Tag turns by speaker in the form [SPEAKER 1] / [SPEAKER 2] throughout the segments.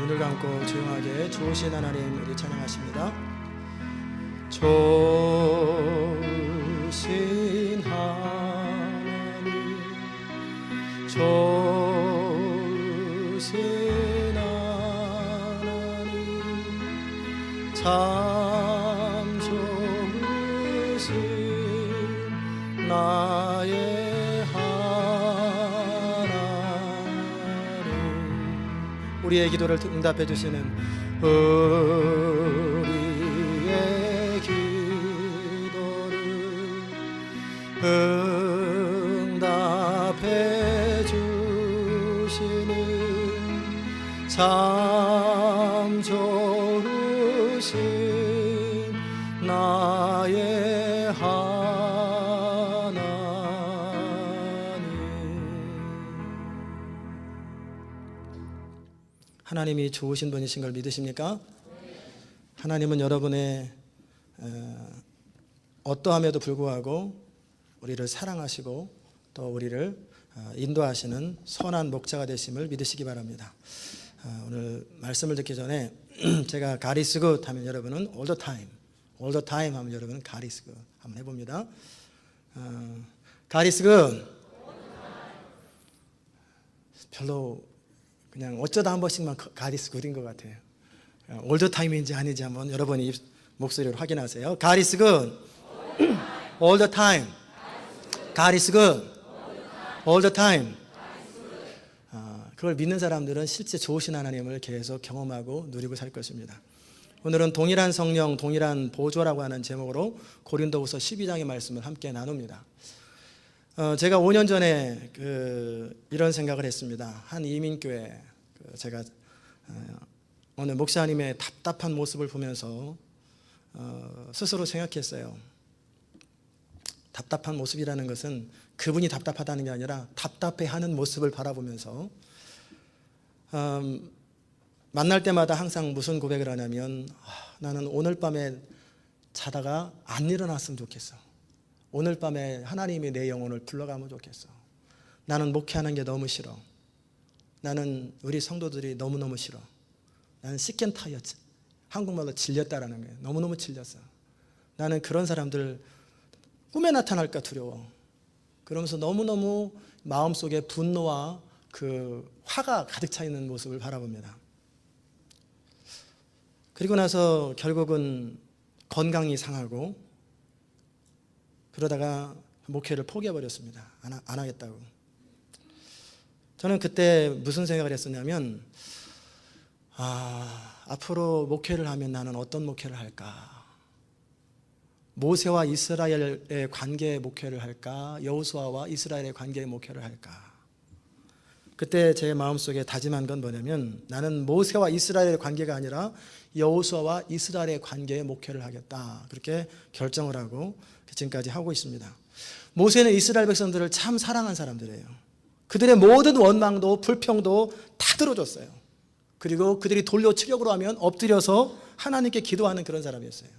[SPEAKER 1] 눈을 감고 조용하게 좋으신 하나님 우리 찬양하십니다. 좋으신 하나님, 좋으신 하나님, 참 좋으신 나의 하나님. 우리의 기도를 응답해 주시는 우리의 기도를 응답해 주시는 참 좋으신 나의 하나님. 하나님이 좋으신 분이신 걸 믿으십니까? 하나님은 여러분의 어떠함에도 불구하고 우리를 사랑하시고 또 우리를 인도하시는 선한 목자가 되심을 믿으시기 바랍니다. 오늘 말씀을 듣기 전에 제가 God is good 하면 여러분은 all the time 하면 여러분은 God is good 한번 해봅니다. God is good. 별로 그냥 어쩌다 한 번씩만 God is good인 것 같아요. all the time인지 아닌지 한번 여러분이 목소리로 확인하세요. God is good. all the time. God is good. all the time. 그걸 믿는 사람들은 실제 좋으신 하나님을 계속 경험하고 누리고 살 것입니다. 오늘은 동일한 성령, 동일한 보조라고 하는 제목으로 고린도후서 12장의 말씀을 함께 나눕니다. 제가 5년 전에 이런 생각을 했습니다. 한 이민교회 제가 어느 목사님의 답답한 모습을 보면서 스스로 생각했어요. 답답한 모습이라는 것은 그분이 답답하다는 게 아니라 답답해하는 모습을 바라보면서 만날 때마다 항상 무슨 고백을 하냐면 나는 오늘 밤에 자다가 안 일어났으면 좋겠어. 오늘 밤에 하나님이 내 영혼을 불러가면 좋겠어. 나는 목회하는 게 너무 싫어. 나는 우리 성도들이 너무너무 싫어. 나는 sick and tired, 한국말로 질렸다라는 거예요. 너무너무 질렸어. 나는 그런 사람들 꿈에 나타날까 두려워. 그러면서 너무너무 마음속에 분노와 화가 가득 차 있는 모습을 바라봅니다. 그리고 나서 결국은 건강이 상하고 그러다가 목회를 포기해버렸습니다. 안 하겠다고. 저는 그때 무슨 생각을 했었냐면 앞으로 목회를 하면 나는 어떤 목회를 할까? 모세와 이스라엘의 관계의 목회를 할까? 여호수아와 이스라엘의 관계의 목회를 할까? 그때 제 마음속에 다짐한 건 뭐냐면 나는 모세와 이스라엘의 관계가 아니라 여호수아와 이스라엘의 관계의 목회를 하겠다. 그렇게 결정을 하고 지금까지 하고 있습니다. 모세는 이스라엘 백성들을 참 사랑한 사람들이에요. 그들의 모든 원망도 불평도 다 들어줬어요. 그리고 그들이 돌려 치려고 하면 엎드려서 하나님께 기도하는 그런 사람이었어요.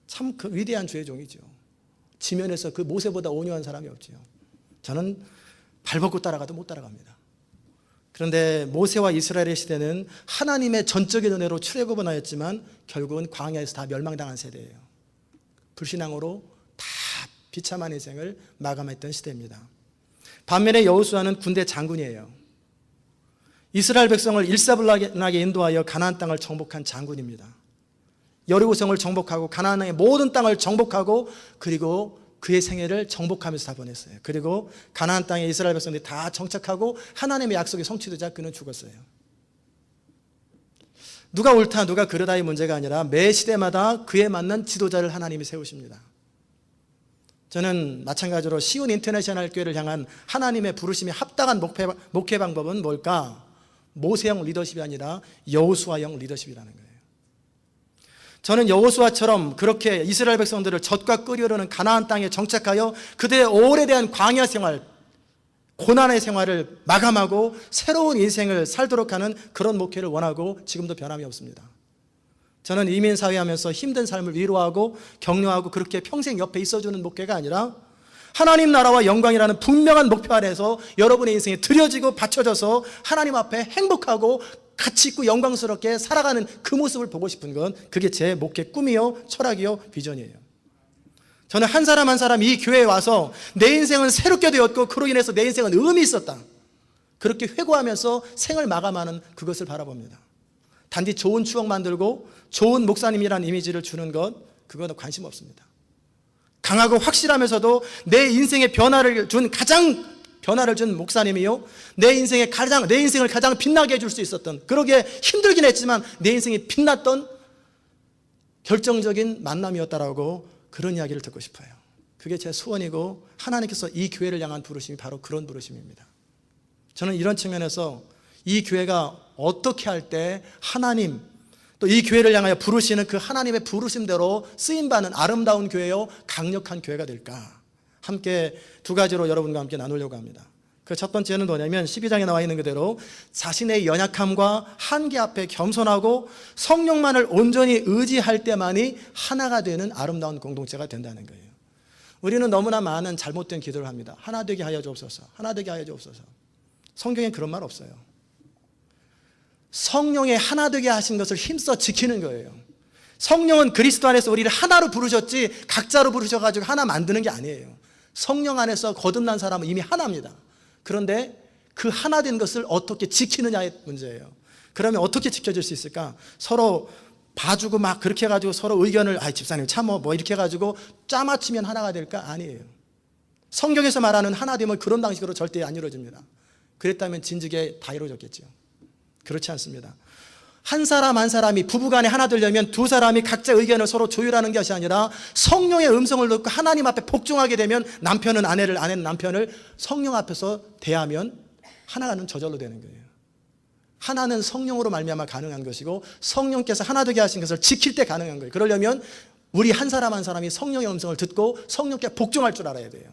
[SPEAKER 1] 참 그 위대한 주의 종이죠. 지면에서 그 모세보다 온유한 사람이 없지요. 저는 발벗고 따라가도 못 따라갑니다. 그런데 모세와 이스라엘의 시대는 하나님의 전적인 은혜로 출애굽은 하였지만 결국은 광야에서 다 멸망당한 세대예요. 불신앙으로 다 비참한 인생을 마감했던 시대입니다. 반면에 여호수아는 군대 장군이에요. 이스라엘 백성을 일사불란하게 인도하여 가나안 땅을 정복한 장군입니다. 여리고성을 정복하고 가나안의 모든 땅을 정복하고 그리고 그의 생애를 정복하면서 다 보냈어요. 그리고 가나안 땅에 이스라엘 백성들이 다 정착하고 하나님의 약속이 성취되자 그는 죽었어요. 누가 옳다 누가 그르다의 문제가 아니라 매 시대마다 그에 맞는 지도자를 하나님이 세우십니다. 저는 마찬가지로 시온 인터내셔널 교회를 향한 하나님의 부르심이 합당한 목회 방법은 뭘까? 모세형 리더십이 아니라 여호수아형 리더십이라는 거예요. 저는 여호수아처럼 그렇게 이스라엘 백성들을 젖과 꿀이 흐르는 가나안 땅에 정착하여 그들의 오래된 광야 생활, 고난의 생활을 마감하고 새로운 인생을 살도록 하는 그런 목회를 원하고 지금도 변함이 없습니다. 저는 이민사회 하면서 힘든 삶을 위로하고 격려하고 그렇게 평생 옆에 있어주는 목회가 아니라 하나님 나라와 영광이라는 분명한 목표 아래에서 여러분의 인생이 드려지고 바쳐져서 하나님 앞에 행복하고 가치 있고 영광스럽게 살아가는 그 모습을 보고 싶은 건 그게 제 목회 꿈이요, 철학이요, 비전이에요. 저는 한 사람 한 사람 이 교회에 와서 내 인생은 새롭게 되었고 그로 인해서 내 인생은 의미 있었다, 그렇게 회고하면서 생을 마감하는 그것을 바라봅니다. 단지 좋은 추억 만들고 좋은 목사님이라는 이미지를 주는 것, 그거는 관심 없습니다. 강하고 확실하면서도 내 인생의 변화를 준 목사님이요, 내 인생을 가장 빛나게 해줄 수 있었던, 그러기에 힘들긴 했지만 내 인생이 빛났던 결정적인 만남이었다라고, 그런 이야기를 듣고 싶어요. 그게 제 소원이고 하나님께서 이 교회를 향한 부르심이 바로 그런 부르심입니다. 저는 이런 측면에서 이 교회가 어떻게 할 때 하나님, 또 이 교회를 향하여 부르시는 그 하나님의 부르심대로 쓰임받는 아름다운 교회요, 강력한 교회가 될까, 함께 두 가지로 여러분과 함께 나누려고 합니다. 그 첫 번째는 뭐냐면 12장에 나와 있는 그대로 자신의 연약함과 한계 앞에 겸손하고 성령만을 온전히 의지할 때만이 하나가 되는 아름다운 공동체가 된다는 거예요. 우리는 너무나 많은 잘못된 기도를 합니다. 하나 되게 하여 주옵소서, 하나 되게 하여 주옵소서. 성경에 그런 말 없어요. 성령의 하나 되게 하신 것을 힘써 지키는 거예요. 성령은 그리스도 안에서 우리를 하나로 부르셨지 각자로 부르셔가지고 하나 만드는 게 아니에요. 성령 안에서 거듭난 사람은 이미 하나입니다. 그런데 그 하나 된 것을 어떻게 지키느냐의 문제예요. 그러면 어떻게 지켜줄 수 있을까? 서로 봐주고 막 그렇게 해가지고 서로 의견을, 집사님 참어 뭐 이렇게 해가지고 짜맞추면 하나가 될까? 아니에요. 성경에서 말하는 하나됨은 그런 방식으로 절대 안 이루어집니다. 그랬다면 진즉에 다 이루어졌겠죠. 그렇지 않습니다. 한 사람 한 사람이 부부간에 하나 되려면 두 사람이 각자 의견을 서로 조율하는 것이 아니라 성령의 음성을 듣고 하나님 앞에 복종하게 되면, 남편은 아내를, 아내는 남편을 성령 앞에서 대하면 하나는 저절로 되는 거예요. 하나는 성령으로 말미암아 가능한 것이고 성령께서 하나 되게 하신 것을 지킬 때 가능한 거예요. 그러려면 우리 한 사람 한 사람이 성령의 음성을 듣고 성령께 복종할 줄 알아야 돼요.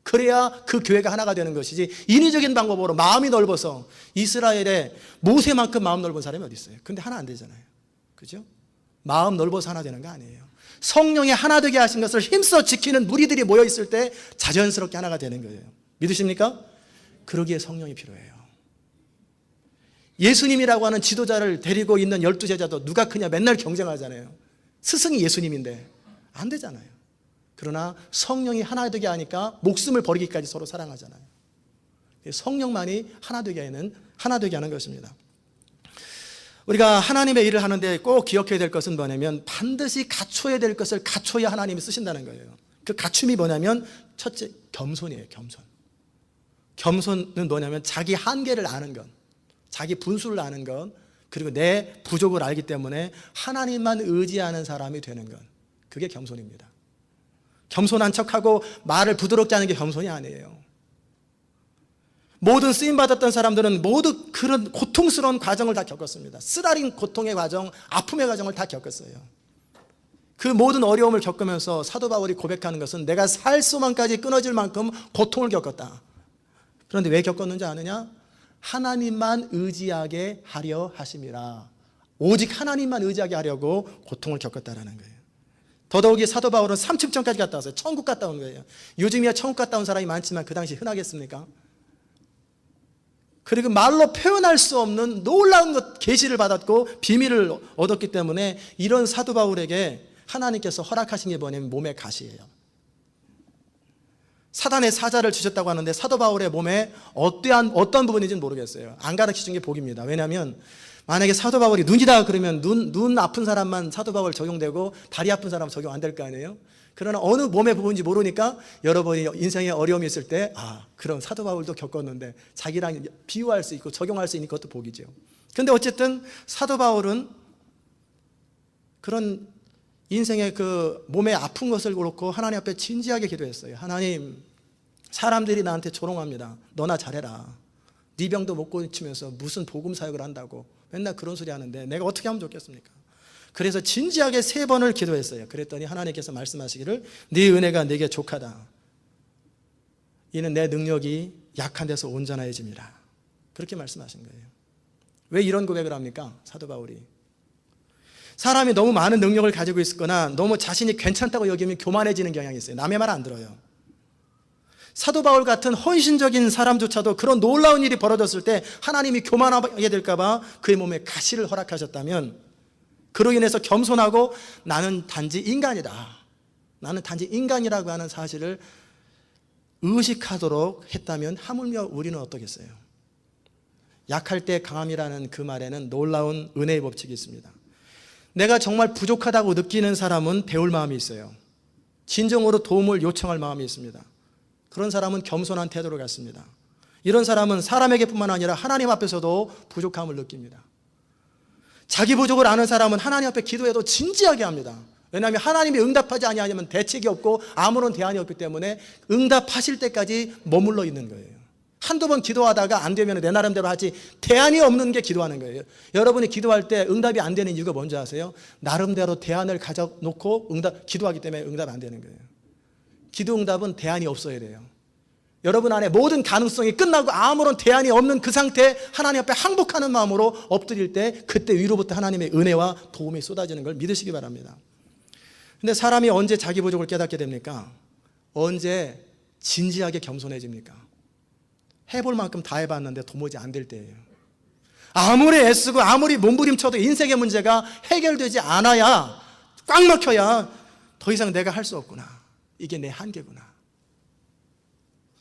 [SPEAKER 1] 그래야 그 교회가 하나가 되는 것이지, 인위적인 방법으로 마음이 넓어서, 이스라엘에 모세만큼 마음 넓은 사람이 어디 있어요? 근데 하나 안 되잖아요. 그죠? 마음 넓어서 하나 되는 거 아니에요. 성령이 하나 되게 하신 것을 힘써 지키는 무리들이 모여 있을 때 자연스럽게 하나가 되는 거예요. 믿으십니까? 그러기에 성령이 필요해요. 예수님이라고 하는 지도자를 데리고 있는 12제자도 누가 크냐 맨날 경쟁하잖아요. 스승이 예수님인데 안 되잖아요. 그러나 성령이 하나 되게 하니까 목숨을 버리기까지 서로 사랑하잖아요. 성령만이 하나 되게 하는 것입니다. 우리가 하나님의 일을 하는데 꼭 기억해야 될 것은 뭐냐면, 반드시 갖춰야 될 것을 갖춰야 하나님이 쓰신다는 거예요. 그 갖춤이 뭐냐면, 첫째, 겸손이에요. 겸손은 뭐냐면 자기 한계를 아는 것, 자기 분수를 아는 것, 그리고 내 부족을 알기 때문에 하나님만 의지하는 사람이 되는 것, 그게 겸손입니다. 겸손한 척하고 말을 부드럽게 하는 게 겸손이 아니에요. 모든 쓰임받았던 사람들은 모두 그런 고통스러운 과정을 다 겪었습니다. 쓰라린 고통의 과정, 아픔의 과정을 다 겪었어요. 그 모든 어려움을 겪으면서 사도 바울이 고백하는 것은 내가 살 수만까지 끊어질 만큼 고통을 겪었다. 그런데 왜 겪었는지 아느냐? 하나님만 의지하게 하려 하심이라. 오직 하나님만 의지하게 하려고 고통을 겪었다라는 거예요. 더더욱이 사도 바울은 삼층천까지 갔다 왔어요. 천국 갔다 온 거예요. 요즘이야 천국 갔다 온 사람이 많지만 그 당시 흔하겠습니까? 그리고 말로 표현할 수 없는 놀라운 계시를 받았고 비밀을 얻었기 때문에 이런 사도 바울에게 하나님께서 허락하신 게 뭐냐면 몸의 가시예요. 사단의 사자를 주셨다고 하는데 사도 바울의 몸에 어떤 부분인지는 모르겠어요. 안 가르쳐 준 게 복입니다. 왜냐하면 만약에 사도 바울이 눈이다 그러면 눈 아픈 사람만 사도 바울 적용되고 다리 아픈 사람은 적용 안 될 거 아니에요? 그러나 어느 몸의 부분인지 모르니까 여러분이 인생에 어려움이 있을 때 그럼 사도 바울도 겪었는데 자기랑 비유할 수 있고 적용할 수 있는 것도 복이죠. 그런데 어쨌든 사도 바울은 그런 인생의 그 몸에 아픈 것을 그렇고 하나님 앞에 진지하게 기도했어요. 하나님, 사람들이 나한테 조롱합니다. 너나 잘해라. 네 병도 못 고치면서 무슨 복음 사역을 한다고 맨날 그런 소리 하는데 내가 어떻게 하면 좋겠습니까? 그래서 진지하게 3번을 기도했어요. 그랬더니 하나님께서 말씀하시기를 네 은혜가 내게 족하다. 이는 내 능력이 약한 데서 온전해짐이라. 그렇게 말씀하신 거예요. 왜 이런 고백을 합니까? 사도 바울이 사람이 너무 많은 능력을 가지고 있거나 너무 자신이 괜찮다고 여기면 교만해지는 경향이 있어요. 남의 말 안 들어요. 사도 바울 같은 헌신적인 사람조차도 그런 놀라운 일이 벌어졌을 때 하나님이 교만하게 될까봐 그의 몸에 가시를 허락하셨다면, 그로 인해서 겸손하고 나는 단지 인간이다, 나는 단지 인간이라고 하는 사실을 의식하도록 했다면 하물며 우리는 어떠겠어요? 약할 때 강함이라는 그 말에는 놀라운 은혜의 법칙이 있습니다. 내가 정말 부족하다고 느끼는 사람은 배울 마음이 있어요. 진정으로 도움을 요청할 마음이 있습니다. 그런 사람은 겸손한 태도를 갖습니다. 이런 사람은 사람에게뿐만 아니라 하나님 앞에서도 부족함을 느낍니다. 자기 부족을 아는 사람은 하나님 앞에 기도해도 진지하게 합니다. 왜냐하면 하나님이 응답하지 아니하면 대책이 없고 아무런 대안이 없기 때문에 응답하실 때까지 머물러 있는 거예요. 한두 번 기도하다가 안 되면 내 나름대로 하지, 대안이 없는 게 기도하는 거예요. 여러분이 기도할 때 응답이 안 되는 이유가 뭔지 아세요? 나름대로 대안을 가져놓고 기도하기 때문에 응답이 안 되는 거예요. 기도 응답은 대안이 없어야 돼요. 여러분 안에 모든 가능성이 끝나고 아무런 대안이 없는 그 상태에 하나님 앞에 항복하는 마음으로 엎드릴 때, 그때 위로부터 하나님의 은혜와 도움이 쏟아지는 걸 믿으시기 바랍니다. 근데 사람이 언제 자기 부족을 깨닫게 됩니까? 언제 진지하게 겸손해집니까? 해볼 만큼 다 해봤는데 도무지 안 될 때예요. 아무리 애쓰고 아무리 몸부림쳐도 인생의 문제가 해결되지 않아야, 꽉 막혀야 더 이상 내가 할 수 없구나, 이게 내 한계구나.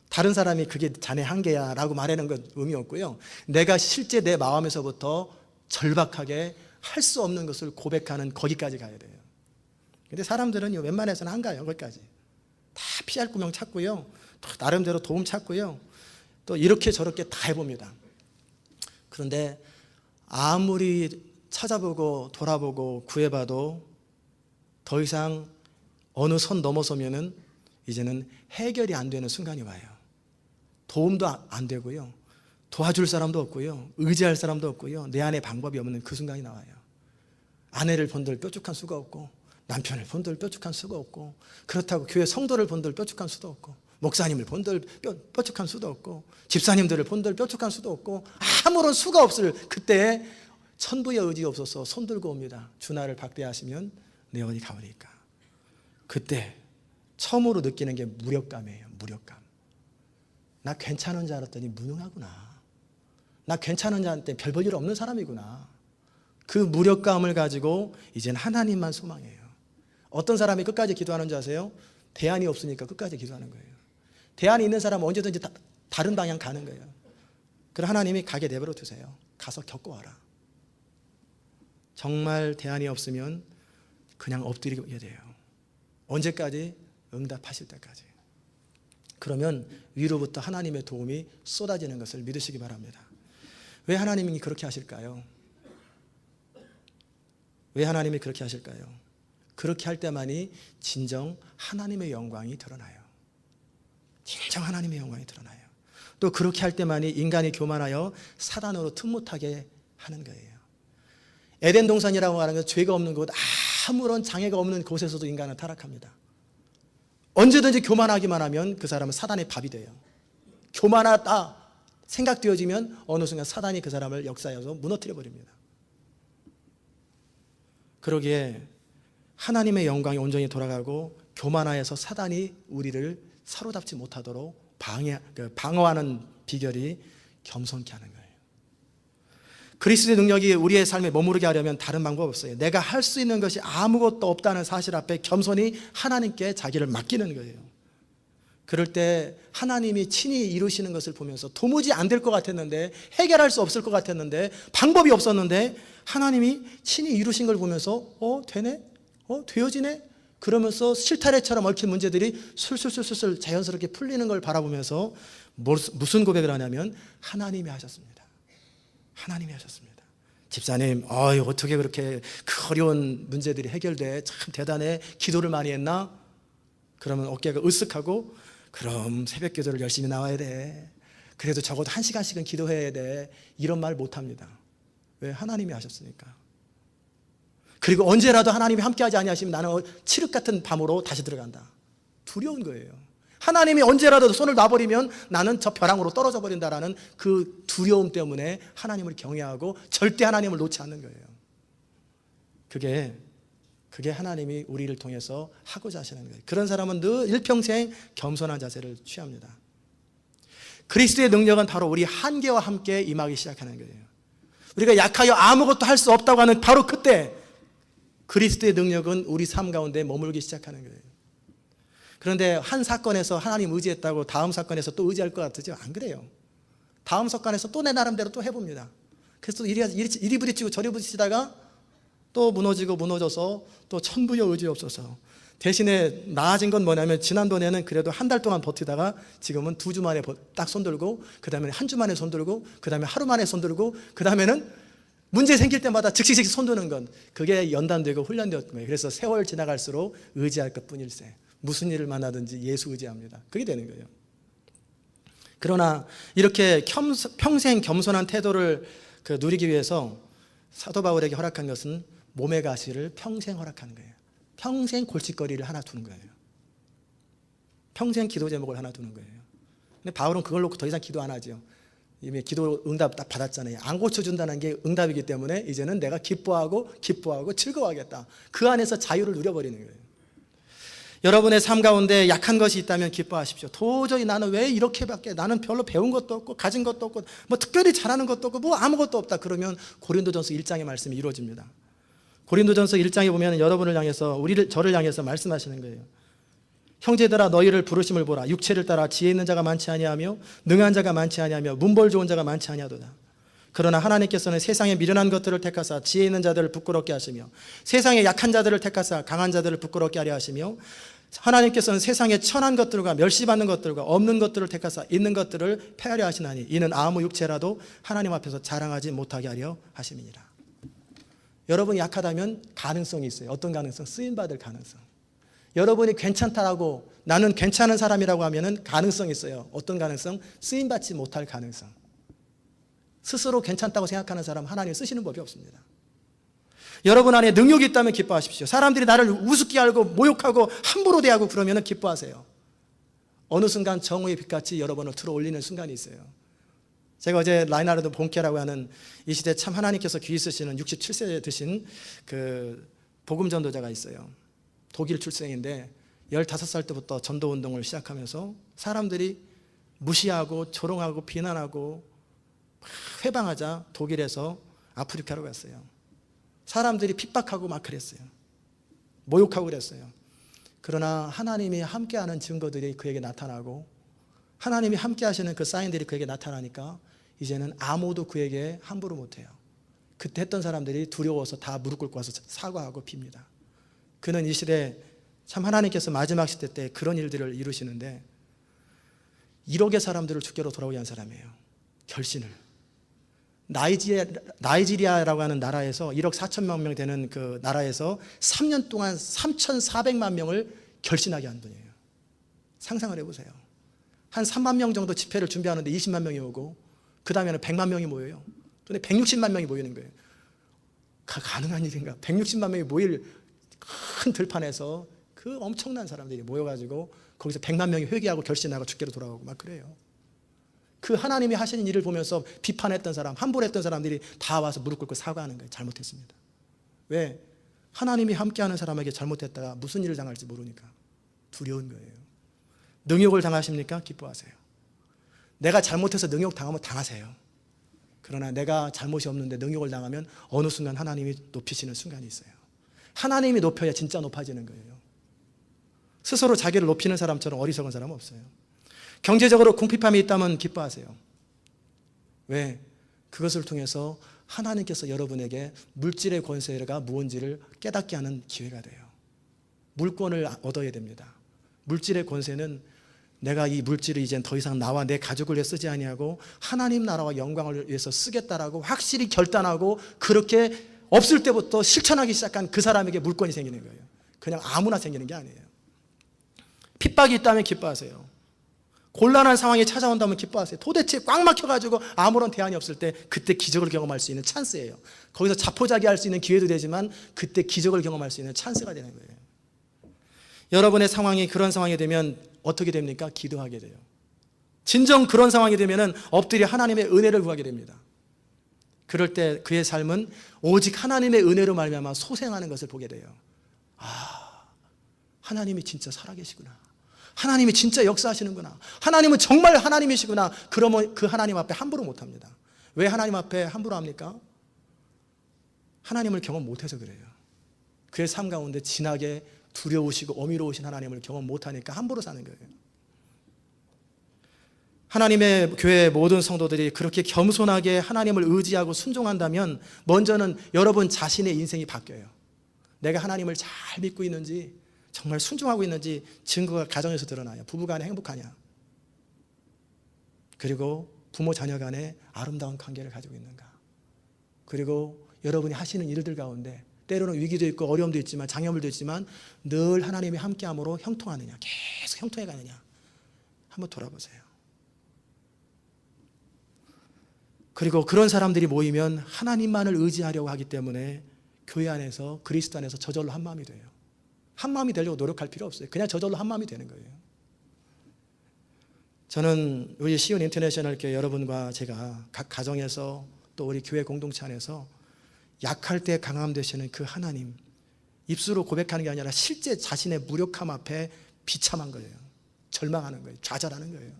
[SPEAKER 1] 다른 사람이 그게 자네 한계야 라고 말하는 건 의미 없고요, 내가 실제 내 마음에서부터 절박하게 할 수 없는 것을 고백하는 거기까지 가야 돼요. 근데 사람들은 웬만해서는 안 가요. 거기까지 다 피할 구멍 찾고요, 또 나름대로 도움 찾고요, 또 이렇게 저렇게 다 해봅니다. 그런데 아무리 찾아보고 돌아보고 구해봐도 더 이상 어느 선 넘어서면은 이제는 해결이 안 되는 순간이 와요. 도움도 안 되고요, 도와줄 사람도 없고요, 의지할 사람도 없고요, 내 안에 방법이 없는 그 순간이 나와요. 아내를 본들 뾰족한 수가 없고, 남편을 본들 뾰족한 수가 없고, 그렇다고 교회 성도를 본들 뾰족한 수도 없고, 목사님을 본들 뾰족한 수도 없고, 집사님들을 본들 뾰족한 수도 없고, 아무런 수가 없을 그때에 천부의 의지 없어서 손 들고 옵니다. 주 나를 박대하시면 내 어디 가오리까. 그때 처음으로 느끼는 게 무력감이에요. 무력감. 나 괜찮은 줄 알았더니 무능하구나. 나 괜찮은 줄 알았더니 별 볼 일 없는 사람이구나. 그 무력감을 가지고 이제는 하나님만 소망해요. 어떤 사람이 끝까지 기도하는 줄 아세요? 대안이 없으니까 끝까지 기도하는 거예요. 대안이 있는 사람은 언제든지 다른 방향 가는 거예요. 그럼 하나님이 가게 내버려 두세요. 가서 겪어와라. 정말 대안이 없으면 그냥 엎드리게 돼요. 언제까지? 응답하실 때까지. 그러면 위로부터 하나님의 도움이 쏟아지는 것을 믿으시기 바랍니다. 왜 하나님이 그렇게 하실까요? 왜 하나님이 그렇게 하실까요? 그렇게 할 때만이 진정 하나님의 영광이 드러나요. 진정 하나님의 영광이 드러나요. 또 그렇게 할 때만이 인간이 교만하여 사단으로 틈못하게 하는 거예요. 에덴 동산이라고 하는 건 죄가 없는 곳, 아무런 장애가 없는 곳에서도 인간은 타락합니다. 언제든지 교만하기만 하면 그 사람은 사단의 밥이 돼요. 교만하다 생각되어지면 어느 순간 사단이 그 사람을 역사해서 무너뜨려 버립니다. 그러기에 하나님의 영광이 온전히 돌아가고 교만하여서 사단이 우리를 사로잡지 못하도록 방어하는 비결이 겸손케 하는 거예요. 그리스도의 능력이 우리의 삶에 머무르게 하려면 다른 방법 없어요. 내가 할 수 있는 것이 아무것도 없다는 사실 앞에 겸손히 하나님께 자기를 맡기는 거예요. 그럴 때 하나님이 친히 이루시는 것을 보면서 도무지 안 될 것 같았는데, 해결할 수 없을 것 같았는데, 방법이 없었는데 하나님이 친히 이루신 걸 보면서 되네? 되어지네? 그러면서 실타래처럼 얽힌 문제들이 술술술술 자연스럽게 풀리는 걸 바라보면서 무슨 고백을 하냐면 하나님이 하셨습니다. 하나님이 하셨습니다. 집사님, 어떻게 그렇게 그 어려운 문제들이 해결돼? 참 대단해. 기도를 많이 했나? 그러면 어깨가 으쓱하고, 그럼 새벽 기도를 열심히 나와야 돼. 그래도 적어도 1시간씩은 기도해야 돼. 이런 말 못합니다. 왜? 하나님이 하셨으니까. 그리고 언제라도 하나님이 함께하지 아니하시면 나는 칠흑 같은 밤으로 다시 들어간다. 두려운 거예요. 하나님이 언제라도 손을 놔버리면 나는 저 벼랑으로 떨어져 버린다라는 그 두려움 때문에 하나님을 경외하고 절대 하나님을 놓지 않는 거예요. 그게 하나님이 우리를 통해서 하고자 하시는 거예요. 그런 사람은 늘 일평생 겸손한 자세를 취합니다. 그리스도의 능력은 바로 우리 한계와 함께 임하기 시작하는 거예요. 우리가 약하여 아무것도 할 수 없다고 하는 바로 그때 그리스도의 능력은 우리 삶 가운데 머물기 시작하는 거예요. 그런데 한 사건에서 하나님 의지했다고 다음 사건에서 또 의지할 것 같으죠? 안 그래요. 다음 사건에서 또 내 나름대로 또 해봅니다. 그래서 또 이리 부딪히고 저리 부딪히다가 또 무너져서 또 천부여 의지 없어서 대신에 나아진 건 뭐냐면 지난번에는 그래도 한 달 동안 버티다가 지금은 2주 만에 딱 손들고 그 다음에 한 주 만에 손들고 그 다음에 하루 만에 손들고 그 다음에는 문제 생길 때마다 즉시 손드는 건 그게 연단되고 훈련되었던 거예요. 그래서 세월 지나갈수록 의지할 것뿐일세. 무슨 일을 만나든지 예수 의지합니다. 그게 되는 거예요. 그러나 이렇게 평생 겸손한 태도를 누리기 위해서 사도 바울에게 허락한 것은 몸의 가시를 평생 허락하는 거예요. 평생 골칫거리를 하나 두는 거예요. 평생 기도 제목을 하나 두는 거예요. 근데 바울은 그걸 놓고 더 이상 기도 안 하죠. 이미 기도 응답 딱 받았잖아요. 안 고쳐준다는 게 응답이기 때문에 이제는 내가 기뻐하고 즐거워하겠다. 그 안에서 자유를 누려버리는 거예요. 여러분의 삶 가운데 약한 것이 있다면 기뻐하십시오. 도저히 나는 왜 이렇게밖에, 나는 별로 배운 것도 없고 가진 것도 없고 뭐 특별히 잘하는 것도 없고 뭐 아무것도 없다. 그러면 고린도전서 1장의 말씀이 이루어집니다. 고린도전서 1장에 보면 여러분을 향해서 저를 향해서 말씀하시는 거예요. 형제들아 너희를 부르심을 보라. 육체를 따라 지혜 있는 자가 많지 아니하며 능한 자가 많지 아니하며 문벌 좋은 자가 많지 아니하도다. 그러나 하나님께서는 세상에 미련한 것들을 택하사 지혜 있는 자들을 부끄럽게 하시며 세상에 약한 자들을 택하사 강한 자들을 부끄럽게 하려 하시며 하나님께서는 세상에 천한 것들과 멸시받는 것들과 없는 것들을 택하사 있는 것들을 패하려 하시나니 이는 아무 육체라도 하나님 앞에서 자랑하지 못하게 하려 하심이니라. 여러분이 약하다면 가능성이 있어요. 어떤 가능성? 쓰임받을 가능성. 여러분이 괜찮다라고 나는 괜찮은 사람이라고 하면은 가능성이 있어요. 어떤 가능성? 쓰임받지 못할 가능성. 스스로 괜찮다고 생각하는 사람 하나님 쓰시는 법이 없습니다. 여러분 안에 능력이 있다면 기뻐하십시오. 사람들이 나를 우습게 알고 모욕하고 함부로 대하고 그러면 기뻐하세요. 어느 순간 정오의 빛같이 여러분을 들어 올리는 순간이 있어요. 제가 어제 라이나르도 본케라고 하는 이 시대 참 하나님께서 귀히 쓰시는 67세 드신 그 복음 전도자가 있어요. 독일 출생인데 15살 때부터 전도운동을 시작하면서 사람들이 무시하고 조롱하고 비난하고 회방하자 독일에서 아프리카로 갔어요. 사람들이 핍박하고 막 그랬어요. 모욕하고 그랬어요. 그러나 하나님이 함께하는 증거들이 그에게 나타나고 하나님이 함께하시는 그 사인들이 그에게 나타나니까 이제는 아무도 그에게 함부로 못해요. 그때 했던 사람들이 두려워서 다 무릎 꿇고 와서 사과하고 빕니다. 그는 이 시대에 참 하나님께서 마지막 시대 때 그런 일들을 이루시는데 1억의 사람들을 주께로 돌아오게 한 사람이에요. 결신을. 나이지리아라고 하는 나라에서 1억 4천만 명 되는 그 나라에서 3년 동안 3,400만 명을 결신하게 한 분이에요. 상상을 해보세요. 한 3만 명 정도 집회를 준비하는데 20만 명이 오고 그 다음에는 100만 명이 모여요. 또 160만 명이 모이는 거예요. 가능한 일인가? 160만 명이 모일 큰 들판에서 그 엄청난 사람들이 모여가지고 거기서 100만 명이 회개하고 결신하고 주께로 돌아오고 막 그래요. 그 하나님이 하시는 일을 보면서 비판했던 사람, 함부로했던 사람들이 다 와서 무릎 꿇고 사과하는 거예요. 잘못했습니다. 왜? 하나님이 함께하는 사람에게 잘못했다가 무슨 일을 당할지 모르니까 두려운 거예요. 능욕을 당하십니까? 기뻐하세요. 내가 잘못해서 능욕 당하면 당하세요. 그러나 내가 잘못이 없는데 능욕을 당하면 어느 순간 하나님이 높이시는 순간이 있어요. 하나님이 높여야 진짜 높아지는 거예요. 스스로 자기를 높이는 사람처럼 어리석은 사람은 없어요. 경제적으로 궁핍함이 있다면 기뻐하세요. 왜? 그것을 통해서 하나님께서 여러분에게 물질의 권세가 무엇인지를 깨닫게 하는 기회가 돼요. 물권을 얻어야 됩니다. 물질의 권세는 내가 이 물질을 이젠 더 이상 나와 내 가족을 위해 쓰지 아니하고 하나님 나라와 영광을 위해서 쓰겠다라고 확실히 결단하고 그렇게 없을 때부터 실천하기 시작한 그 사람에게 물권이 생기는 거예요. 그냥 아무나 생기는 게 아니에요. 핍박이 있다면 기뻐하세요. 곤란한 상황이 찾아온다면 기뻐하세요. 도대체 꽉 막혀가지고 아무런 대안이 없을 때 그때 기적을 경험할 수 있는 찬스예요. 거기서 자포자기할 수 있는 기회도 되지만 그때 기적을 경험할 수 있는 찬스가 되는 거예요. 여러분의 상황이 그런 상황이 되면 어떻게 됩니까? 기도하게 돼요. 진정 그런 상황이 되면 엎드려 하나님의 은혜를 구하게 됩니다. 그럴 때 그의 삶은 오직 하나님의 은혜로 말미암아 소생하는 것을 보게 돼요. 아, 하나님이 진짜 살아계시구나. 하나님이 진짜 역사하시는구나. 하나님은 정말 하나님이시구나. 그러면 그 하나님 앞에 함부로 못합니다. 왜 하나님 앞에 함부로 합니까? 하나님을 경험 못해서 그래요. 그의 삶 가운데 진하게 두려우시고 어미로우신 하나님을 경험 못하니까 함부로 사는 거예요. 하나님의 교회 모든 성도들이 그렇게 겸손하게 하나님을 의지하고 순종한다면 먼저는 여러분 자신의 인생이 바뀌어요. 내가 하나님을 잘 믿고 있는지, 정말 순종하고 있는지 증거가 가정에서 드러나요. 부부간에 행복하냐, 그리고 부모 자녀 간에 아름다운 관계를 가지고 있는가, 그리고 여러분이 하시는 일들 가운데 때로는 위기도 있고 어려움도 있지만 장애물도 있지만 늘 하나님이 함께함으로 형통하느냐, 계속 형통해 가느냐, 한번 돌아보세요. 그리고 그런 사람들이 모이면 하나님만을 의지하려고 하기 때문에 교회 안에서, 그리스도 안에서 저절로 한 마음이 돼요. 한 마음이 되려고 노력할 필요 없어요. 그냥 저절로 한 마음이 되는 거예요. 저는 우리 시온 인터내셔널 교회 여러분과 제가 각 가정에서 또 우리 교회 공동체 안에서 약할 때 강함 되시는 그 하나님, 입술로 고백하는 게 아니라 실제 자신의 무력함 앞에 비참한 거예요. 절망하는 거예요. 좌절하는 거예요.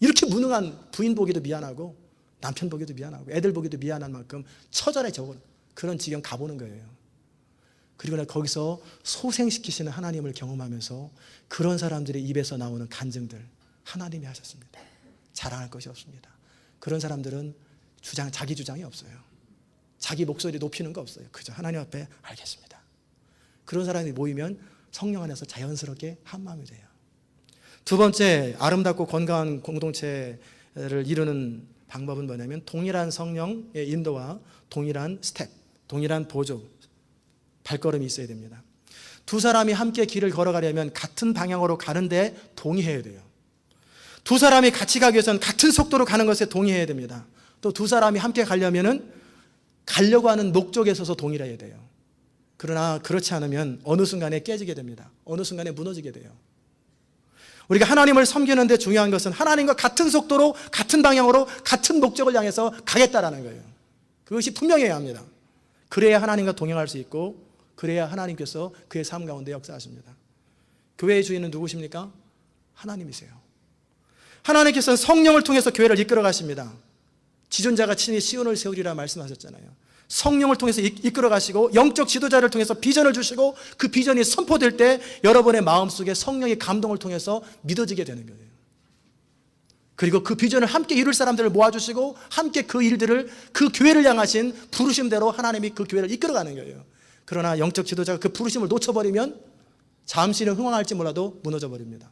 [SPEAKER 1] 이렇게 무능한 부인 보기도 미안하고 남편 보기도 미안하고 애들 보기도 미안한 만큼 처절해져 그런 지경 가보는 거예요. 그리고 거기서 소생시키시는 하나님을 경험하면서 그런 사람들의 입에서 나오는 간증들, 하나님이 하셨습니다. 자랑할 것이 없습니다. 그런 사람들은 자기 주장이 없어요. 자기 목소리 높이는 거 없어요. 그저 하나님 앞에 알겠습니다. 그런 사람이 모이면 성령 안에서 자연스럽게 한 마음이 돼요. 두 번째, 아름답고 건강한 공동체를 이루는 방법은 뭐냐면 동일한 성령의 인도와 동일한 스텝, 동일한 보조, 발걸음이 있어야 됩니다. 두 사람이 함께 길을 걸어가려면 같은 방향으로 가는데 동의해야 돼요. 두 사람이 같이 가기 위해서는 같은 속도로 가는 것에 동의해야 됩니다. 또 두 사람이 함께 가려면은 가려고 하는 목적에 있어서 동의를 해야 돼요. 그러나 그렇지 않으면 어느 순간에 깨지게 됩니다. 어느 순간에 무너지게 돼요. 우리가 하나님을 섬기는데 중요한 것은 하나님과 같은 속도로, 같은 방향으로, 같은 목적을 향해서 가겠다라는 거예요. 그것이 분명해야 합니다. 그래야 하나님과 동행할 수 있고, 그래야 하나님께서 그의 삶 가운데 역사하십니다. 교회의 주인은 누구십니까? 하나님이세요. 하나님께서는 성령을 통해서 교회를 이끌어 가십니다. 지존자가 친히 시온을 세우리라 말씀하셨잖아요. 성령을 통해서 이끌어 가시고 영적 지도자를 통해서 비전을 주시고 그 비전이 선포될 때 여러분의 마음속에 성령의 감동을 통해서 믿어지게 되는 거예요. 그리고 그 비전을 함께 이룰 사람들을 모아주시고 함께 그 일들을, 그 교회를 향하신 부르심대로 하나님이 그 교회를 이끌어가는 거예요. 그러나 영적 지도자가 그 부르심을 놓쳐버리면 잠시는 흥황할지 몰라도 무너져 버립니다.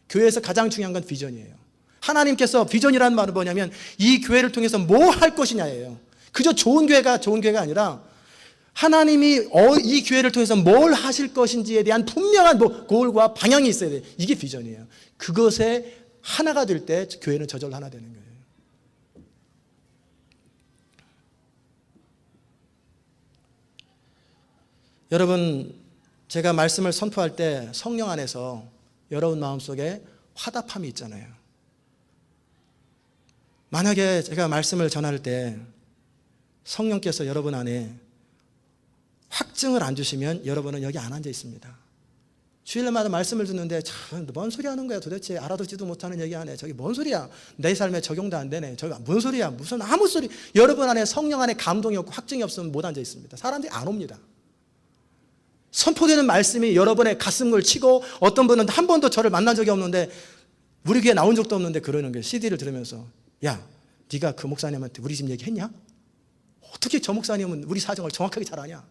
[SPEAKER 1] 교회에서 가장 중요한 건 비전이에요. 하나님께서 비전이라는 말은 뭐냐면 이 교회를 통해서 뭐 할 것이냐예요. 그저 좋은 교회가 아니라 하나님이 이 교회를 통해서 뭘 하실 것인지에 대한 분명한 고울과 방향이 있어야 돼요. 이게 비전이에요. 그것에 하나가 될 때 교회는 저절로 하나 되는 거예요. 여러분, 제가 말씀을 선포할 때 성령 안에서 여러분 마음속에 화답함이 있잖아요. 만약에 제가 말씀을 전할 때 성령께서 여러분 안에 확증을 안 주시면 여러분은 여기 안 앉아 있습니다. 주일마다 말씀을 듣는데 참 뭔 소리 하는 거야 도대체, 알아듣지도 못하는 얘기 하네. 저기 뭔 소리야, 내 삶에 적용도 안 되네. 저기 뭔 소리야, 무슨 아무 소리. 여러분 안에 성령 안에 감동이 없고 확증이 없으면 못 앉아 있습니다. 사람들이 안 옵니다. 선포되는 말씀이 여러분의 가슴을 치고, 어떤 분은 한 번도 저를 만난 적이 없는데, 우리 교회 나온 적도 없는데 그러는 거예요. CD를 들으면서, 야, 네가 그 목사님한테 우리 집 얘기했냐? 어떻게 저 목사님은 우리 사정을 정확하게 잘 아냐?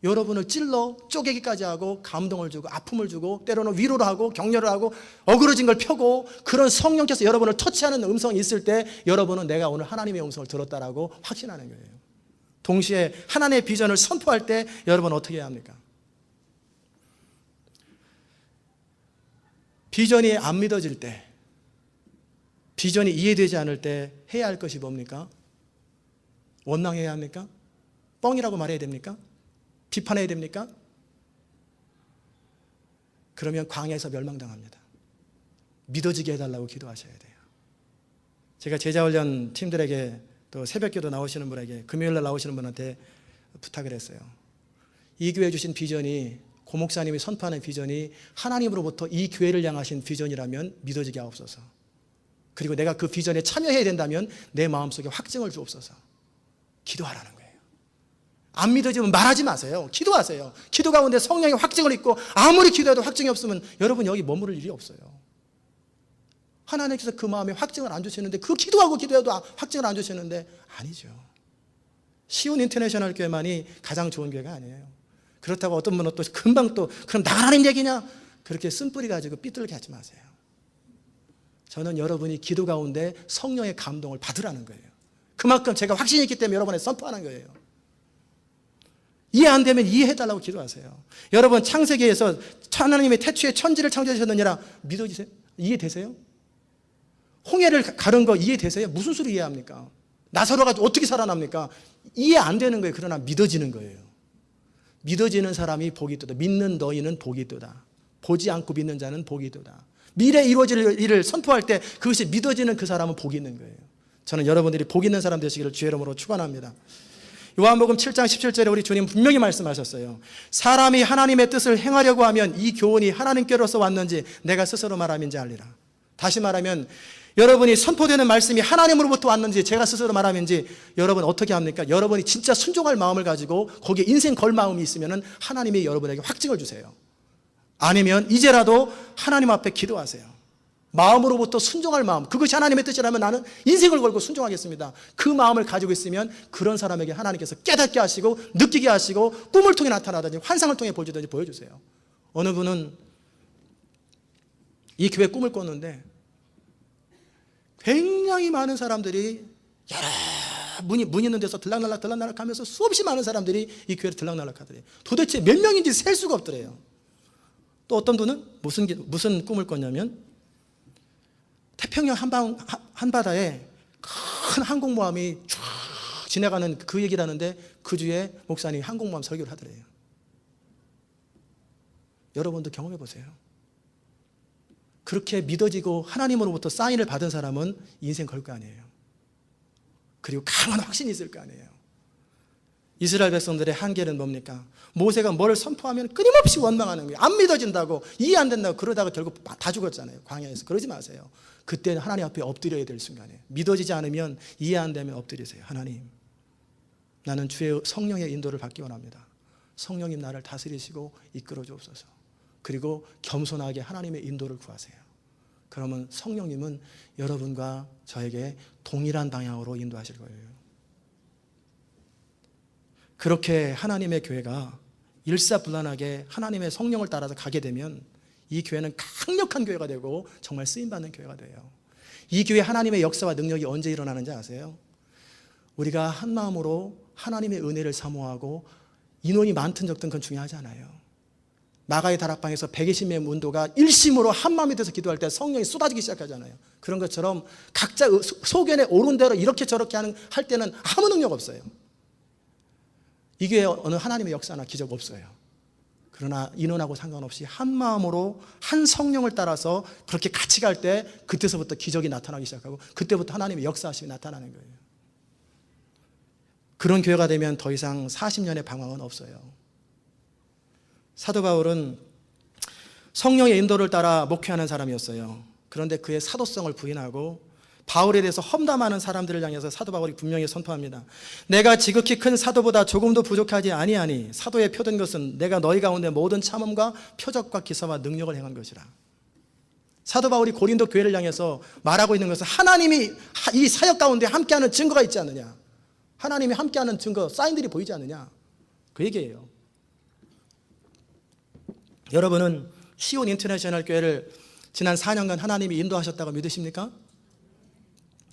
[SPEAKER 1] 여러분을 찔러 쪼개기까지 하고 감동을 주고 아픔을 주고 때로는 위로를 하고 격려를 하고 어그러진 걸 펴고, 그런 성령께서 여러분을 터치하는 음성이 있을 때 여러분은 내가 오늘 하나님의 음성을 들었다라고 확신하는 거예요. 동시에 하나님의 비전을 선포할 때 여러분 어떻게 해야 합니까? 비전이 안 믿어질 때, 비전이 이해되지 않을 때 해야 할 것이 뭡니까? 원망해야 합니까? 뻥이라고 말해야 됩니까? 비판해야 됩니까? 그러면 광야에서 멸망당합니다. 믿어지게 해달라고 기도하셔야 돼요. 제가 제자훈련 팀들에게, 또 새벽기도 나오시는 분에게, 금요일날 나오시는 분한테 부탁을 했어요. 이 교회 주신 비전이 고 목사님이 선포하는 비전이 하나님으로부터 이 교회를 향하신 비전이라면 믿어지게 하옵소서. 그리고 내가 그 비전에 참여해야 된다면 내 마음속에 확증을 주옵소서. 기도하라는 거예요. 안 믿어지면 말하지 마세요. 기도하세요. 기도 가운데 성령의 확증을 입고 아무리 기도해도 확증이 없으면 여러분 여기 머무를 일이 없어요. 하나님께서 그 마음에 확증을 안 주시는데, 그 기도하고 기도해도 확증을 안 주시는데 아니죠. 시온 인터내셔널 교회만이 가장 좋은 교회가 아니에요. 그렇다고 어떤 분은 또 금방 또 그럼 나가라는 얘기냐, 그렇게 쓴뿌리 가지고 삐뚤게 하지 마세요. 저는 여러분이 기도 가운데 성령의 감동을 받으라는 거예요. 그만큼 제가 확신이 있기 때문에 여러분에 선포하는 거예요. 이해 안 되면 이해해달라고 기도하세요. 여러분 창세기에서 하나님의 태초에 천지를 창조하셨느니라 믿어지세요? 이해되세요? 홍해를 가른 거 이해되세요? 무슨 소리 이해합니까? 나사로가 어떻게 살아납니까? 이해 안 되는 거예요. 그러나 믿어지는 거예요. 믿어지는 사람이 복이 있도다. 믿는 너희는 복이 있도다. 보지 않고 믿는 자는 복이 있도다. 미래에 이루어질 일을 선포할 때 그것이 믿어지는 그 사람은 복이 있는 거예요. 저는 여러분들이 복 있는 사람 되시기를 주의 이름으로 축원합니다. 요한복음 7장 17절에 우리 주님 분명히 말씀하셨어요. 사람이 하나님의 뜻을 행하려고 하면 이 교훈이 하나님께로서 왔는지 내가 스스로 말함인지 알리라. 다시 말하면 여러분이 선포되는 말씀이 하나님으로부터 왔는지 제가 스스로 말함인지 여러분 어떻게 합니까? 여러분이 진짜 순종할 마음을 가지고 거기에 인생 걸 마음이 있으면 하나님이 여러분에게 확증을 주세요. 아니면 이제라도 하나님 앞에 기도하세요. 마음으로부터 순종할 마음, 그것이 하나님의 뜻이라면 나는 인생을 걸고 순종하겠습니다. 그 마음을 가지고 있으면 그런 사람에게 하나님께서 깨닫게 하시고 느끼게 하시고 꿈을 통해 나타나든지 환상을 통해 보여주든지 보여주세요. 어느 분은 이 교회 꿈을 꿨는데 굉장히 많은 사람들이 여러 문 있는 데서 들락날락 하면서 수없이 많은 사람들이 이 교회를 들락날락 하더래요. 도대체 몇 명인지 셀 수가 없더래요. 또 어떤 분은 무슨 꿈을 꿨냐면 태평양 한바다에 큰 항공모함이 쭉 지나가는 그 얘기를 하는데 그 주에 목사님이 항공모함 설교를 하더래요. 여러분도 경험해 보세요. 그렇게 믿어지고 하나님으로부터 사인을 받은 사람은 인생 걸 거 아니에요. 그리고 강한 확신이 있을 거 아니에요. 이스라엘 백성들의 한계는 뭡니까? 모세가 뭘 선포하면 끊임없이 원망하는 거예요. 안 믿어진다고, 이해 안 된다고 그러다가 결국 다 죽었잖아요. 광야에서. 그러지 마세요. 그때는 하나님 앞에 엎드려야 될 순간이에요. 믿어지지 않으면, 이해 안 되면 엎드리세요. 하나님, 나는 주의 성령의 인도를 받기 원합니다. 성령님 나를 다스리시고 이끌어 주옵소서. 그리고 겸손하게 하나님의 인도를 구하세요. 그러면 성령님은 여러분과 저에게 동일한 방향으로 인도하실 거예요. 그렇게 하나님의 교회가 일사불란하게 하나님의 성령을 따라서 가게 되면 이 교회는 강력한 교회가 되고 정말 쓰임받는 교회가 돼요. 이 교회 하나님의 역사와 능력이 언제 일어나는지 아세요? 우리가 한 마음으로 하나님의 은혜를 사모하고 인원이 많든 적든 그건 중요하지 않아요. 마가의 다락방에서 120명의 문도가 일심으로 한 마음이 돼서 기도할 때 성령이 쏟아지기 시작하잖아요. 그런 것처럼 각자 소견에 오른 대로 이렇게 저렇게 할 때는 아무 능력 없어요. 이 교회에 어느 하나님의 역사나 기적 없어요. 그러나 인원하고 상관없이 한 마음으로 한 성령을 따라서 그렇게 같이 갈 때 그때서부터 기적이 나타나기 시작하고 그때부터 하나님의 역사하심이 나타나는 거예요. 그런 교회가 되면 더 이상 40년의 방황은 없어요. 사도 바울은 성령의 인도를 따라 목회하는 사람이었어요. 그런데 그의 사도성을 부인하고 바울에 대해서 험담하는 사람들을 향해서 사도 바울이 분명히 선포합니다. 내가 지극히 큰 사도보다 조금도 부족하지 아니하니 사도의 표된 것은 내가 너희 가운데 모든 참음과 표적과 기사와 능력을 행한 것이라. 사도 바울이 고린도 교회를 향해서 말하고 있는 것은 하나님이 이 사역 가운데 함께하는 증거가 있지 않느냐, 하나님이 함께하는 증거, 사인들이 보이지 않느냐, 그 얘기예요. 여러분은 시온 인터내셔널 교회를 지난 4년간 하나님이 인도하셨다고 믿으십니까?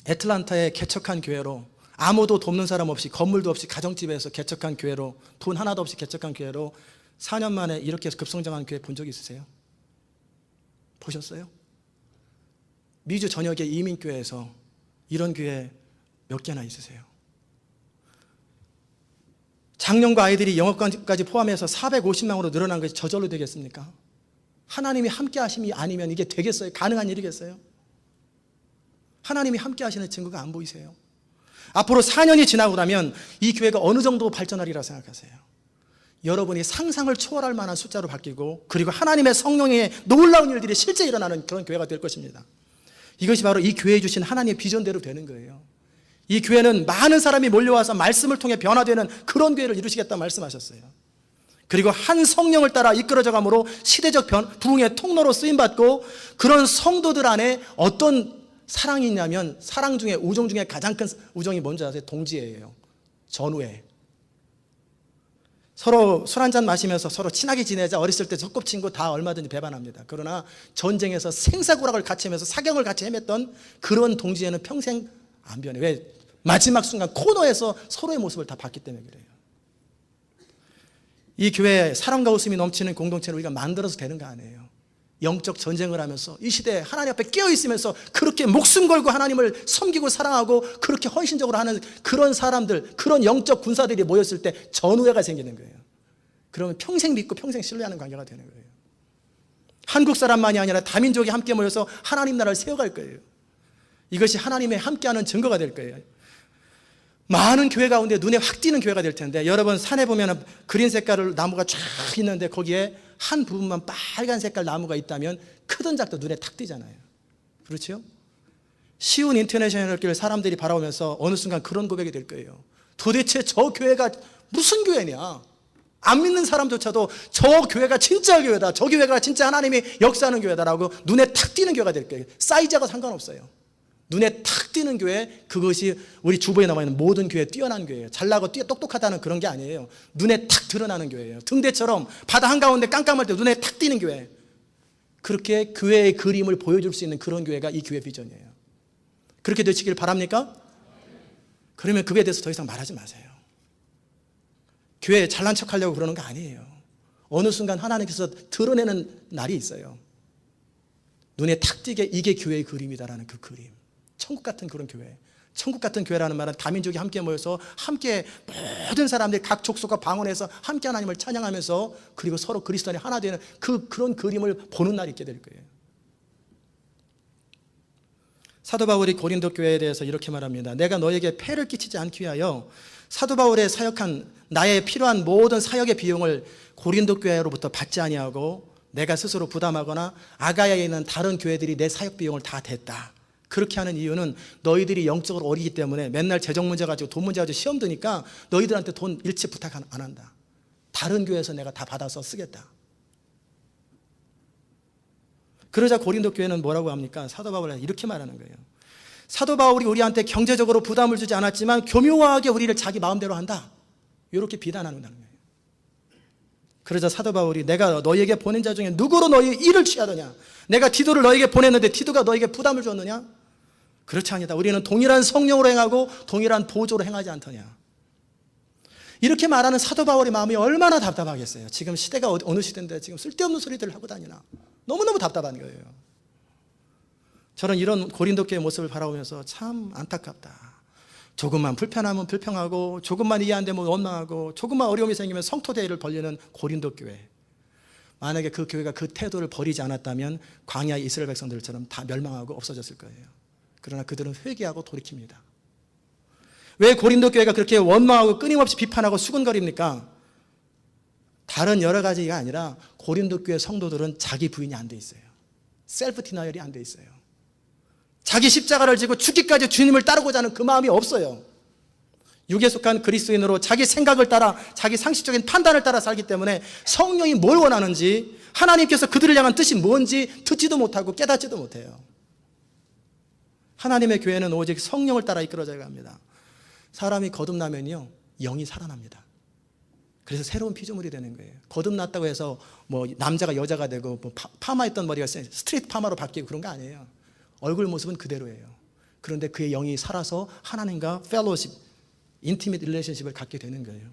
[SPEAKER 1] 애틀란타의 개척한 교회로, 아무도 돕는 사람 없이, 건물도 없이 가정집에서 개척한 교회로, 돈 하나도 없이 개척한 교회로 4년 만에 이렇게 급성장한 교회 본 적 있으세요? 보셨어요? 미주 전역의 이민교회에서 이런 교회 몇 개나 있으세요? 장년과 아이들이 영어까지 포함해서 450명으로 늘어난 것이 저절로 되겠습니까? 하나님이 함께 하심이 아니면 이게 되겠어요? 가능한 일이겠어요? 하나님이 함께 하시는 증거가 안 보이세요? 앞으로 4년이 지나고 나면 이 교회가 어느 정도 발전하리라 생각하세요? 여러분이 상상을 초월할 만한 숫자로 바뀌고, 그리고 하나님의 성령의 놀라운 일들이 실제 일어나는 그런 교회가 될 것입니다. 이것이 바로 이 교회에 주신 하나님의 비전대로 되는 거예요. 이 교회는 많은 사람이 몰려와서 말씀을 통해 변화되는 그런 교회를 이루시겠다 말씀하셨어요. 그리고 한 성령을 따라 이끌어져 감으로 시대적 부흥의 통로로 쓰임받고, 그런 성도들 안에 어떤 사랑이 있냐면, 사랑 중에, 우정 중에 가장 큰 우정이 뭔지 아세요? 동지애예요. 전우애. 서로 술 한잔 마시면서 서로 친하게 지내자. 어렸을 때 소꿉친구 다 얼마든지 배반합니다. 그러나 전쟁에서 생사고락을 같이 하면서 사경을 같이 헤맸던 그런 동지애는 평생 안 변해. 왜? 마지막 순간 코너에서 서로의 모습을 다 봤기 때문에 그래요. 이 교회에 사랑과 웃음이 넘치는 공동체를 우리가 만들어서 되는 거 아니에요. 영적 전쟁을 하면서 이 시대에 하나님 앞에 깨어있으면서 그렇게 목숨 걸고 하나님을 섬기고 사랑하고 그렇게 헌신적으로 하는 그런 사람들, 그런 영적 군사들이 모였을 때 전우애가 생기는 거예요. 그러면 평생 믿고 평생 신뢰하는 관계가 되는 거예요. 한국 사람만이 아니라 다민족이 함께 모여서 하나님 나라를 세워갈 거예요. 이것이 하나님의 함께하는 증거가 될 거예요. 많은 교회 가운데 눈에 확 띄는 교회가 될 텐데, 여러분 산에 보면 그린 색깔을 나무가 쫙 있는데 거기에 한 부분만 빨간 색깔 나무가 있다면 크든 작든 눈에 탁 띄잖아요. 그렇죠? 시온 인터내셔널 교회 사람들이 바라보면서 어느 순간 그런 고백이 될 거예요. 도대체 저 교회가 무슨 교회냐? 안 믿는 사람조차도 저 교회가 진짜 교회다, 저 교회가 진짜 하나님이 역사하는 교회다라고 눈에 탁 띄는 교회가 될 거예요. 사이즈하고 상관없어요. 눈에 탁 띄는 교회, 그것이 우리 주보에 남아있는 모든 교회에 뛰어난 교회예요. 잘나고 똑똑하다는 그런 게 아니에요. 눈에 탁 드러나는 교회예요. 등대처럼 바다 한가운데 깜깜할 때 눈에 탁 띄는 교회. 그렇게 교회의 그림을 보여줄 수 있는 그런 교회가 이 교회 비전이에요. 그렇게 되시길 바랍니까? 그러면 그거에 대해서 더 이상 말하지 마세요. 교회 잘난 척하려고 그러는 거 아니에요. 어느 순간 하나님께서 드러내는 날이 있어요. 눈에 탁 띄게 이게 교회의 그림이다라는 그 그림. 천국 같은 그런 교회. 천국 같은 교회라는 말은 다민족이 함께 모여서 함께 모든 사람들이 각 족속과 방언에서 함께 하나님을 찬양하면서 그리고 서로 그리스도 안에 하나 되는 그런 그림을 보는 날이 있게 될 거예요. 사도 바울이 고린도 교회에 대해서 이렇게 말합니다. 내가 너에게 폐를 끼치지 않기 위하여 사도 바울의 사역한 나의 필요한 모든 사역의 비용을 고린도 교회로부터 받지 아니하고 내가 스스로 부담하거나 아가야에 있는 다른 교회들이 내 사역 비용을 다 댔다. 그렇게 하는 이유는 너희들이 영적으로 어리기 때문에 맨날 재정 문제 가지고 돈 문제 가지고 시험 드니까 너희들한테 돈 일체 부탁 안 한다. 다른 교회에서 내가 다 받아서 쓰겠다. 그러자 고린도 교회는 뭐라고 합니까? 사도 바울이 이렇게 말하는 거예요. 사도 바울이 우리한테 경제적으로 부담을 주지 않았지만 교묘하게 우리를 자기 마음대로 한다. 이렇게 비난하는 거예요. 그러자 사도 바울이 내가 너희에게 보낸 자 중에 누구로 너희 일을 취하더냐? 내가 디도를 너희에게 보냈는데 디도가 너희에게 부담을 줬느냐? 그렇지 아니다. 우리는 동일한 성령으로 행하고 동일한 보조로 행하지 않더냐? 이렇게 말하는 사도 바울의 마음이 얼마나 답답하겠어요. 지금 시대가 어느 시대인데 지금 쓸데없는 소리들을 하고 다니나. 너무너무 답답한 거예요. 저는 이런 고린도 교회의 모습을 바라보면서 참 안타깝다. 조금만 불편하면 불평하고 조금만 이해 안 되면 원망하고 조금만 어려움이 생기면 성토대회를 벌리는 고린도 교회. 만약에 그 교회가 그 태도를 버리지 않았다면 광야의 이스라엘 백성들처럼 다 멸망하고 없어졌을 거예요. 그러나 그들은 회개하고 돌이킵니다. 왜 고린도 교회가 그렇게 원망하고 끊임없이 비판하고 수군거립니까? 다른 여러 가지가 아니라 고린도 교회 성도들은 자기 부인이 안 돼 있어요. 셀프 디나이얼이 안 돼 있어요. 자기 십자가를 지고 죽기까지 주님을 따르고자 하는 그 마음이 없어요. 육에 속한 그리스도인으로 자기 생각을 따라 자기 상식적인 판단을 따라 살기 때문에 성령이 뭘 원하는지 하나님께서 그들을 향한 뜻이 뭔지 듣지도 못하고 깨닫지도 못해요. 하나님의 교회는 오직 성령을 따라 이끌어져야 합니다. 사람이 거듭나면요 영이 살아납니다. 그래서 새로운 피조물이 되는 거예요. 거듭났다고 해서 뭐 남자가 여자가 되고 뭐 파마했던 머리가 스트레이트 파마로 바뀌고 그런 거 아니에요. 얼굴 모습은 그대로예요. 그런데 그의 영이 살아서 하나님과 펠로십, 인티밋 릴레이션십을 갖게 되는 거예요.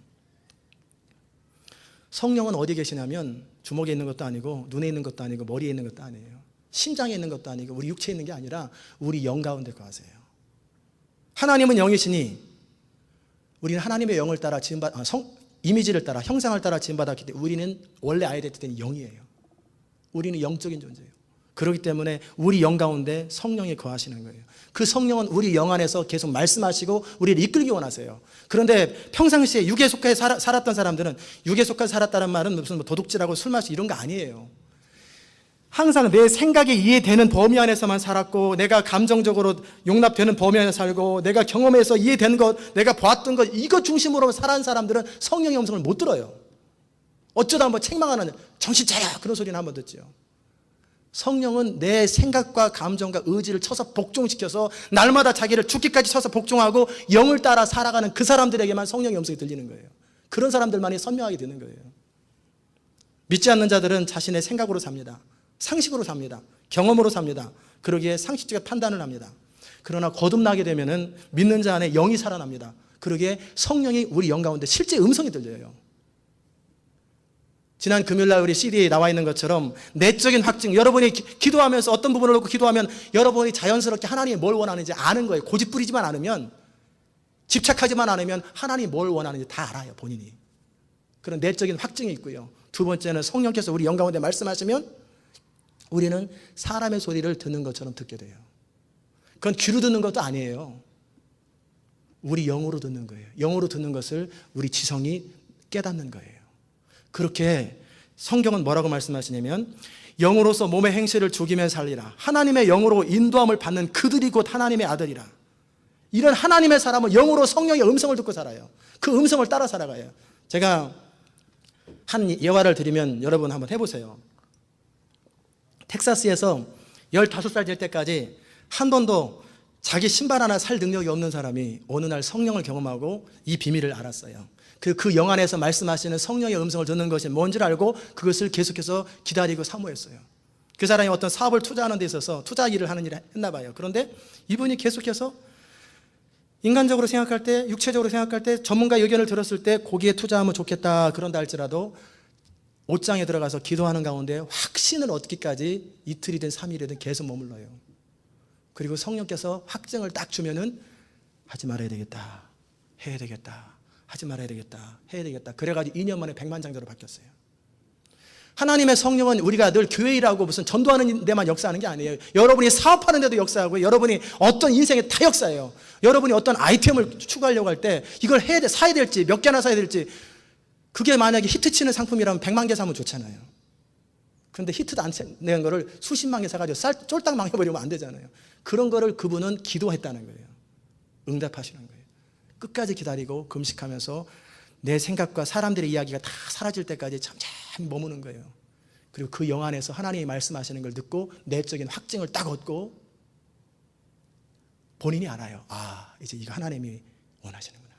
[SPEAKER 1] 성령은 어디 계시냐면 주먹에 있는 것도 아니고 눈에 있는 것도 아니고 머리에 있는 것도 아니에요. 심장에 있는 것도 아니고 우리 육체에 있는 게 아니라 우리 영 가운데 거하세요. 하나님은 영이시니 우리는 하나님의 영을 따라 이미지를 따라 형상을 따라 지음받았기 때문에 우리는 원래 아이덴티티는 영이에요. 우리는 영적인 존재예요. 그렇기 때문에 우리 영 가운데 성령이 거하시는 거예요. 그 성령은 우리 영 안에서 계속 말씀하시고 우리를 이끌기 원하세요. 그런데 평상시에 육에 속해 살았던 사람들은, 육에 속해 살았다는 말은 무슨 뭐 도둑질하고 술 마시고 이런 거 아니에요. 항상 내 생각이 이해되는 범위 안에서만 살았고, 내가 감정적으로 용납되는 범위 안에서 살고, 내가 경험해서 이해되는 것, 내가 보았던 것, 이것 중심으로 살아온 사람들은 성령의 음성을 못 들어요. 어쩌다 한번 책망하는, 정신 차려, 그런 소리는 한번 듣죠. 성령은 내 생각과 감정과 의지를 쳐서 복종시켜서 날마다 자기를 죽기까지 쳐서 복종하고 영을 따라 살아가는 그 사람들에게만 성령의 음성이 들리는 거예요. 그런 사람들만이 선명하게 되는 거예요. 믿지 않는 자들은 자신의 생각으로 삽니다. 상식으로 삽니다. 경험으로 삽니다. 그러기에 상식적인 판단을 합니다. 그러나 거듭나게 되면은 믿는 자 안에 영이 살아납니다. 그러기에 성령이 우리 영 가운데 실제 음성이 들려요. 지난 금요일날 우리 CD에 나와 있는 것처럼 내적인 확증, 여러분이 기도하면서 어떤 부분을 놓고 기도하면 여러분이 자연스럽게 하나님이 뭘 원하는지 아는 거예요. 고집 부리지만 않으면, 집착하지만 않으면 하나님이 뭘 원하는지 다 알아요, 본인이. 그런 내적인 확증이 있고요. 두 번째는 성령께서 우리 영 가운데 말씀하시면 우리는 사람의 소리를 듣는 것처럼 듣게 돼요. 그건 귀로 듣는 것도 아니에요. 우리 영으로 듣는 거예요. 영으로 듣는 것을 우리 지성이 깨닫는 거예요. 그렇게 성경은 뭐라고 말씀하시냐면, 영으로서 몸의 행실을 죽이며 살리라. 하나님의 영으로 인도함을 받는 그들이 곧 하나님의 아들이라. 이런 하나님의 사람은 영으로 성령의 음성을 듣고 살아요. 그 음성을 따라 살아가요. 제가 한 예화를 드리면 여러분 한번 해보세요. 텍사스에서 15살 될 때까지 한 번도 자기 신발 하나 살 능력이 없는 사람이 어느 날 성령을 경험하고 이 비밀을 알았어요. 그 영 안에서 말씀하시는 성령의 음성을 듣는 것이 뭔지를 알고 그것을 계속해서 기다리고 사모했어요. 그 사람이 어떤 사업을 투자하는 데 있어서 투자 일을 하는 일을 했나 봐요. 그런데 이분이 계속해서 인간적으로 생각할 때, 육체적으로 생각할 때, 전문가의 의견을 들었을 때 거기에 투자하면 좋겠다 그런다 할지라도 옷장에 들어가서 기도하는 가운데 확신을 얻기까지 이틀이든 3일이든 계속 머물러요. 그리고 성령께서 확증을 딱 주면은 하지 말아야 되겠다, 해야 되겠다, 하지 말아야 되겠다, 해야 되겠다. 그래가지고 2년 만에 백만장자로 바뀌었어요. 하나님의 성령은 우리가 늘 교회 일하고 무슨 전도하는 데만 역사하는 게 아니에요. 여러분이 사업하는 데도 역사하고, 여러분이 어떤 인생에 다 역사해요. 여러분이 어떤 아이템을 추구하려고 할 때 이걸 해야 돼, 사야 될지, 몇 개나 사야 될지, 그게 만약에 히트치는 상품이라면 100만 개 사면 좋잖아요. 그런데 히트도 안 낸 거를 수십만 개 사가지고 쫄딱 망해버리면 안 되잖아요. 그런 거를 그분은 기도했다는 거예요. 응답하시는 거예요. 끝까지 기다리고 금식하면서 내 생각과 사람들의 이야기가 다 사라질 때까지 잠잠히 머무는 거예요. 그리고 그 영 안에서 하나님이 말씀하시는 걸 듣고 내적인 확증을 딱 얻고 본인이 알아요. 아, 이제 이거 하나님이 원하시는구나.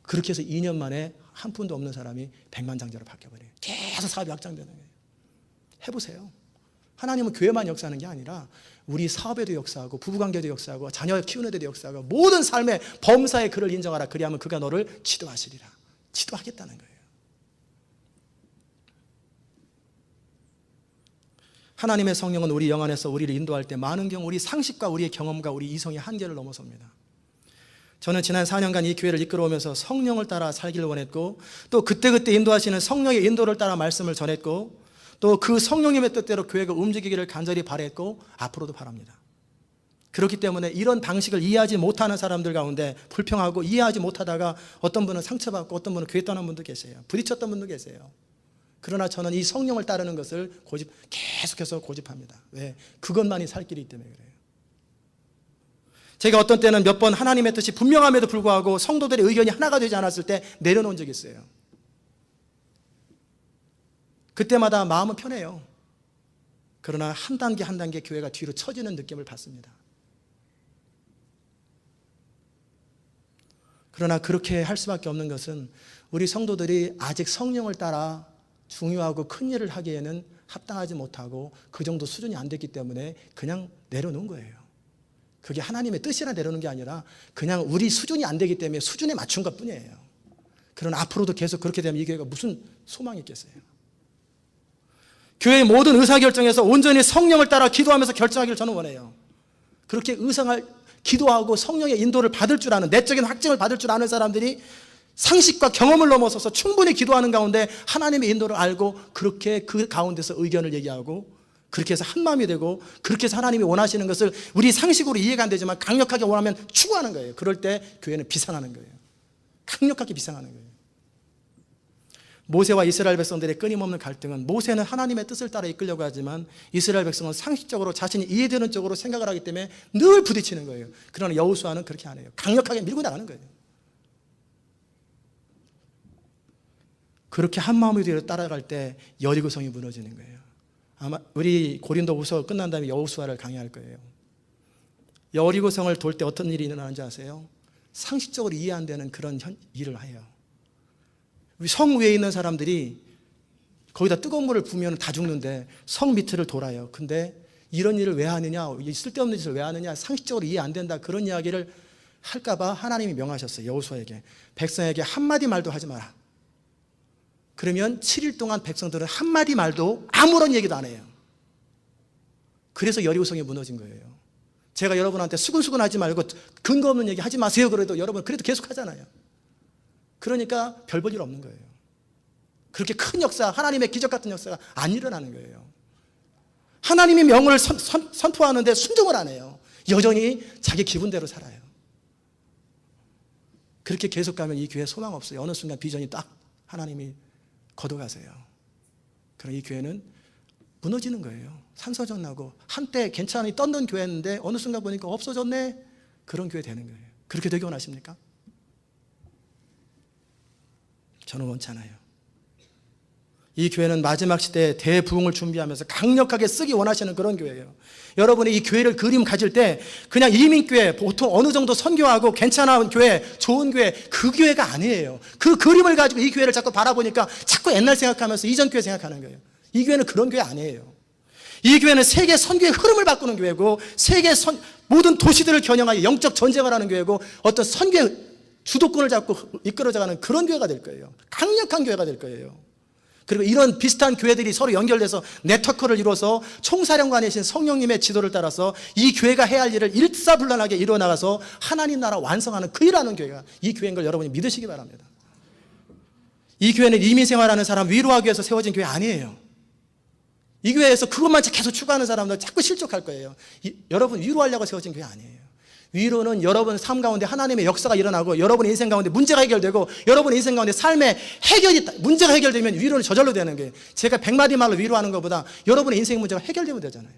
[SPEAKER 1] 그렇게 해서 2년 만에 한 푼도 없는 사람이 백만장자로 바뀌어버려요. 계속 사업이 확장되는 거예요. 해보세요. 하나님은 교회만 역사하는 게 아니라 우리 사업에도 역사하고, 부부관계도 역사하고, 자녀 키우는 데도 역사하고, 모든 삶의 범사에 그를 인정하라. 그리하면 그가 너를 지도하시리라. 지도하겠다는 거예요. 하나님의 성령은 우리 영 안에서 우리를 인도할 때 많은 경우 우리 상식과 우리의 경험과 우리 이성의 한계를 넘어섭니다. 저는 지난 4년간 이 교회를 이끌어오면서 성령을 따라 살기를 원했고, 또 그때그때 인도하시는 성령의 인도를 따라 말씀을 전했고, 또 그 성령님의 뜻대로 교회가 움직이기를 간절히 바랬고 앞으로도 바랍니다. 그렇기 때문에 이런 방식을 이해하지 못하는 사람들 가운데 불평하고 이해하지 못하다가 어떤 분은 상처받고 어떤 분은 교회 떠난 분도 계세요. 부딪혔던 분도 계세요. 그러나 저는 이 성령을 따르는 것을 계속해서 고집합니다. 왜? 그것만이 살 길이기 때문에 그래요. 제가 어떤 때는 몇 번 하나님의 뜻이 분명함에도 불구하고 성도들의 의견이 하나가 되지 않았을 때 내려놓은 적이 있어요. 그때마다 마음은 편해요. 그러나 한 단계 한 단계 교회가 뒤로 처지는 느낌을 받습니다. 그러나 그렇게 할 수밖에 없는 것은 우리 성도들이 아직 성령을 따라 중요하고 큰 일을 하기에는 합당하지 못하고 그 정도 수준이 안 됐기 때문에 그냥 내려놓은 거예요. 그게 하나님의 뜻이라 내려놓은 게 아니라 그냥 우리 수준이 안 되기 때문에 수준에 맞춘 것 뿐이에요. 그러나 앞으로도 계속 그렇게 되면 이 교회가 무슨 소망이 있겠어요? 교회의 모든 의사결정에서 온전히 성령을 따라 기도하면서 결정하기를 저는 원해요. 그렇게 기도하고 성령의 인도를 받을 줄 아는, 내적인 확증을 받을 줄 아는 사람들이 상식과 경험을 넘어서서 충분히 기도하는 가운데 하나님의 인도를 알고 그렇게 그 가운데서 의견을 얘기하고 그렇게 해서 한 마음이 되고, 그렇게 해서 하나님이 원하시는 것을 우리 상식으로 이해가 안 되지만 강력하게 원하면 추구하는 거예요. 그럴 때 교회는 비상하는 거예요. 강력하게 비상하는 거예요. 모세와 이스라엘 백성들의 끊임없는 갈등은, 모세는 하나님의 뜻을 따라 이끌려고 하지만 이스라엘 백성은 상식적으로 자신이 이해되는 쪽으로 생각을 하기 때문에 늘 부딪히는 거예요. 그러나 여호수아는 그렇게 안 해요. 강력하게 밀고 나가는 거예요. 그렇게 한 마음이 되어 따라갈 때 여리고성이 무너지는 거예요. 아마 우리 고린도후서 끝난 다음에 여호수아를 강의할 거예요. 여리고성을 돌 때 어떤 일이 일어나는지 아세요? 상식적으로 이해 안 되는 그런 일을 해요. 성 위에 있는 사람들이 거기다 뜨거운 물을 부으면 다 죽는데 성 밑을 돌아요. 근데 이런 일을 왜 하느냐, 쓸데없는 짓을 왜 하느냐, 상식적으로 이해 안 된다, 그런 이야기를 할까봐 하나님이 명하셨어요. 여호수아에게, 백성에게 한마디 말도 하지 마라. 그러면 7일 동안 백성들은 한마디 말도, 아무런 얘기도 안 해요. 그래서 여리고성이 무너진 거예요. 제가 여러분한테 수근수근 하지 말고 근거 없는 얘기 하지 마세요 그래도 여러분 그래도 계속 하잖아요. 그러니까 별 볼 일 없는 거예요. 그렇게 큰 역사, 하나님의 기적 같은 역사가 안 일어나는 거예요. 하나님의 명을 선포하는데 순종을 안 해요. 여전히 자기 기분대로 살아요. 그렇게 계속 가면 이 교회 소망 없어요. 어느 순간 비전이 딱 하나님이 걷어가세요. 그럼 이 교회는 무너지는 거예요. 산소전 나고, 한때 괜찮이 떴던 교회였는데 어느 순간 보니까 없어졌네, 그런 교회 되는 거예요. 그렇게 되기 원하십니까? 저는 원치 않아요. 이 교회는 마지막 시대에 대부흥을 준비하면서 강력하게 쓰기 원하시는 그런 교회예요. 여러분이 이 교회를 그림 가질 때 그냥 이민교회, 보통 어느 정도 선교하고 괜찮은 교회, 좋은 교회, 그 교회가 아니에요. 그 그림을 가지고 이 교회를 자꾸 바라보니까 자꾸 옛날 생각하면서 이전 교회 생각하는 거예요. 이 교회는 그런 교회 아니에요. 이 교회는 세계 선교의 흐름을 바꾸는 교회고, 모든 도시들을 겨냥하여 영적 전쟁을 하는 교회고, 어떤 선교의 주도권을 잡고 이끌어져가는 그런 교회가 될 거예요. 강력한 교회가 될 거예요. 그리고 이런 비슷한 교회들이 서로 연결돼서 네트워크를 이루어서 총사령관이신 성령님의 지도를 따라서 이 교회가 해야 할 일을 일사불란하게 이루어나가서 하나님 나라 완성하는 그 일하는 교회가 이 교회인 걸 여러분이 믿으시기 바랍니다. 이 교회는 이민생활하는 사람 위로하기 위해서 세워진 교회 아니에요. 이 교회에서 그것만 계속 추구하는 사람들 자꾸 실족할 거예요. 여러분 위로하려고 세워진 교회 아니에요. 위로는 여러분 삶 가운데 하나님의 역사가 일어나고, 여러분의 인생 가운데 문제가 해결되고, 여러분의 인생 가운데 삶의 문제가 해결되면 위로는 저절로 되는 거예요. 제가 100마디 말로 위로하는 것보다 여러분의 인생 문제가 해결되면 되잖아요.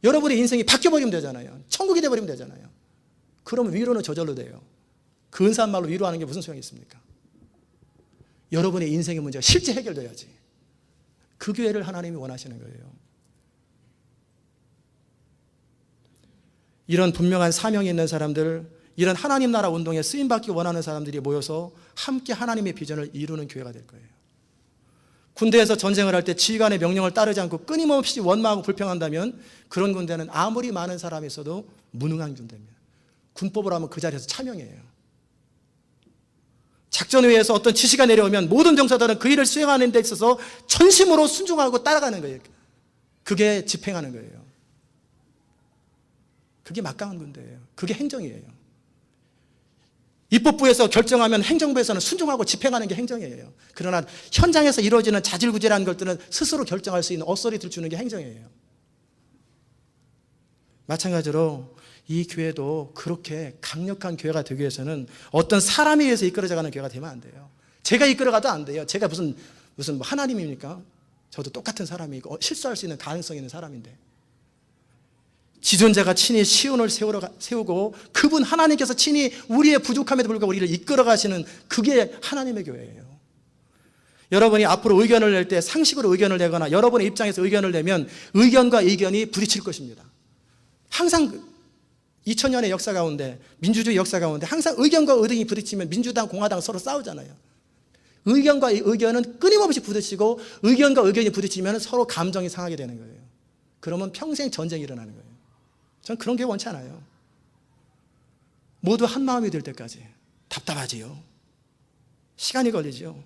[SPEAKER 1] 여러분의 인생이 바뀌어버리면 되잖아요. 천국이 되어버리면 되잖아요. 그러면 위로는 저절로 돼요. 근사한 말로 위로하는 게 무슨 소용이 있습니까? 여러분의 인생의 문제가 실제 해결돼야지. 그 교회를 하나님이 원하시는 거예요. 이런 분명한 사명이 있는 사람들, 이런 하나님 나라 운동에 쓰임받기 원하는 사람들이 모여서 함께 하나님의 비전을 이루는 교회가 될 거예요. 군대에서 전쟁을 할 때 지휘관의 명령을 따르지 않고 끊임없이 원망하고 불평한다면 그런 군대는 아무리 많은 사람이 있어도 무능한 군대입니다. 군법을 하면 그 자리에서 차명이에요. 작전회의에서 어떤 지시가 내려오면 모든 병사들은 그 일을 수행하는 데 있어서 전심으로 순종하고 따라가는 거예요. 그게 집행하는 거예요. 그게 막강한 군대예요. 그게 행정이에요. 입법부에서 결정하면 행정부에서는 순종하고 집행하는 게 행정이에요. 그러나 현장에서 이루어지는 자질구질한 것들은 스스로 결정할 수 있는 어소리티를 주는 게 행정이에요. 마찬가지로 이 교회도 그렇게 강력한 교회가 되기 위해서는 어떤 사람에 의해서 이끌어져가는 교회가 되면 안 돼요. 제가 이끌어가도 안 돼요. 제가 무슨 하나님입니까? 저도 똑같은 사람이고 실수할 수 있는 가능성이 있는 사람인데, 지존자가 친히 시온을 세우고 그분 하나님께서 친히 우리의 부족함에도 불구하고 우리를 이끌어 가시는, 그게 하나님의 교회예요. 여러분이 앞으로 의견을 낼 때 상식으로 의견을 내거나 여러분의 입장에서 의견을 내면 의견과 의견이 부딪힐 것입니다. 항상 2000년의 역사 가운데, 민주주의 역사 가운데 항상 의견과 의견이 부딪히면 민주당, 공화당 서로 싸우잖아요. 의견과 의견은 끊임없이 부딪히고, 의견과 의견이 부딪히면 서로 감정이 상하게 되는 거예요. 그러면 평생 전쟁이 일어나는 거예요. 저는 그런 게 원치 않아요. 모두 한 마음이 될 때까지. 답답하지요. 시간이 걸리죠.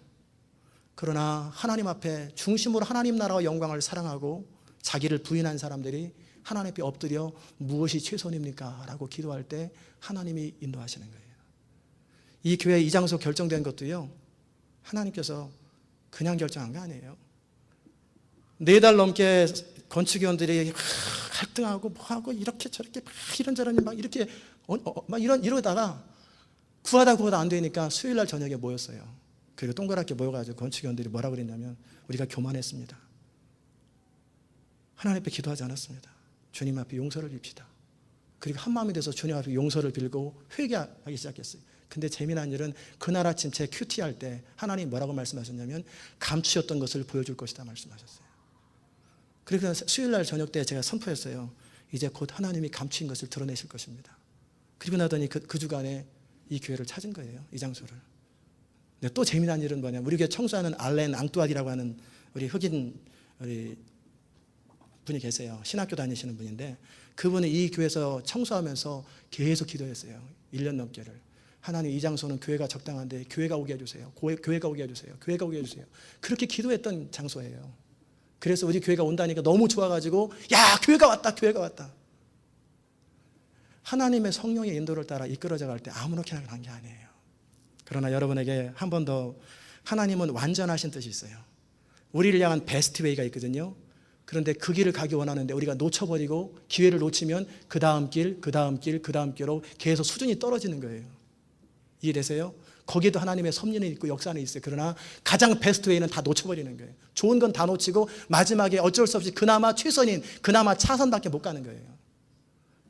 [SPEAKER 1] 그러나 하나님 앞에 중심으로 하나님 나라와 영광을 사랑하고 자기를 부인한 사람들이 하나님 앞에 엎드려 무엇이 최선입니까? 라고 기도할 때 하나님이 인도하시는 거예요. 이 교회 이 장소 결정된 것도요, 하나님께서 그냥 결정한 거 아니에요. 4달 넘게 건축위원들이 갈등하고 뭐하고 이렇게 저렇게 막 이런저런 막 이렇게 막 이러다가 구하다 안 되니까 수요일 날 저녁에 모였어요. 그리고 동그랗게 모여가지고 건축위원들이 뭐라 그랬냐면 우리가 교만했습니다. 하나님 앞에 기도하지 않았습니다. 주님 앞에 용서를 빕시다. 그리고 한 마음이 돼서 주님 앞에 용서를 빌고 회개하기 시작했어요. 근데 재미난 일은 그날 아침 제 큐티 할 때 하나님 뭐라고 말씀하셨냐면 감추었던 것을 보여줄 것이다 말씀하셨어요. 그래서 수요일 날 저녁 때 제가 선포했어요. 이제 곧 하나님이 감추인 것을 드러내실 것입니다. 그리고 나더니 그 주간에 이 교회를 찾은 거예요. 이 장소를. 근데 또 재미난 일은 뭐냐면 우리 교회 청소하는 알렌 앙뚜아디라고 하는 우리 흑인 우리 분이 계세요. 신학교 다니시는 분인데 그분은 이 교회에서 청소하면서 계속 기도했어요. 1년 넘게를. 하나님 이 장소는 교회가 적당한데 교회가 오게 해주세요. 교회가 오게 해주세요. 교회가 오게 해주세요. 그렇게 기도했던 장소예요. 그래서 우리 교회가 온다니까 너무 좋아가지고 야 교회가 왔다 교회가 왔다. 하나님의 성령의 인도를 따라 이끌어져 갈 때 아무렇게나 간 게 아니에요. 그러나 여러분에게 한 번 더 하나님은 완전하신 뜻이 있어요. 우리를 향한 베스트 웨이가 있거든요. 그런데 그 길을 가기 원하는데 우리가 놓쳐버리고 기회를 놓치면 그 다음 길로 계속 수준이 떨어지는 거예요. 이해되세요? 거기에도 하나님의 섭리는 있고 역사는 있어요. 그러나 가장 베스트 웨이는 다 놓쳐버리는 거예요. 좋은 건 다 놓치고 마지막에 어쩔 수 없이 그나마 최선인 그나마 차선밖에 못 가는 거예요.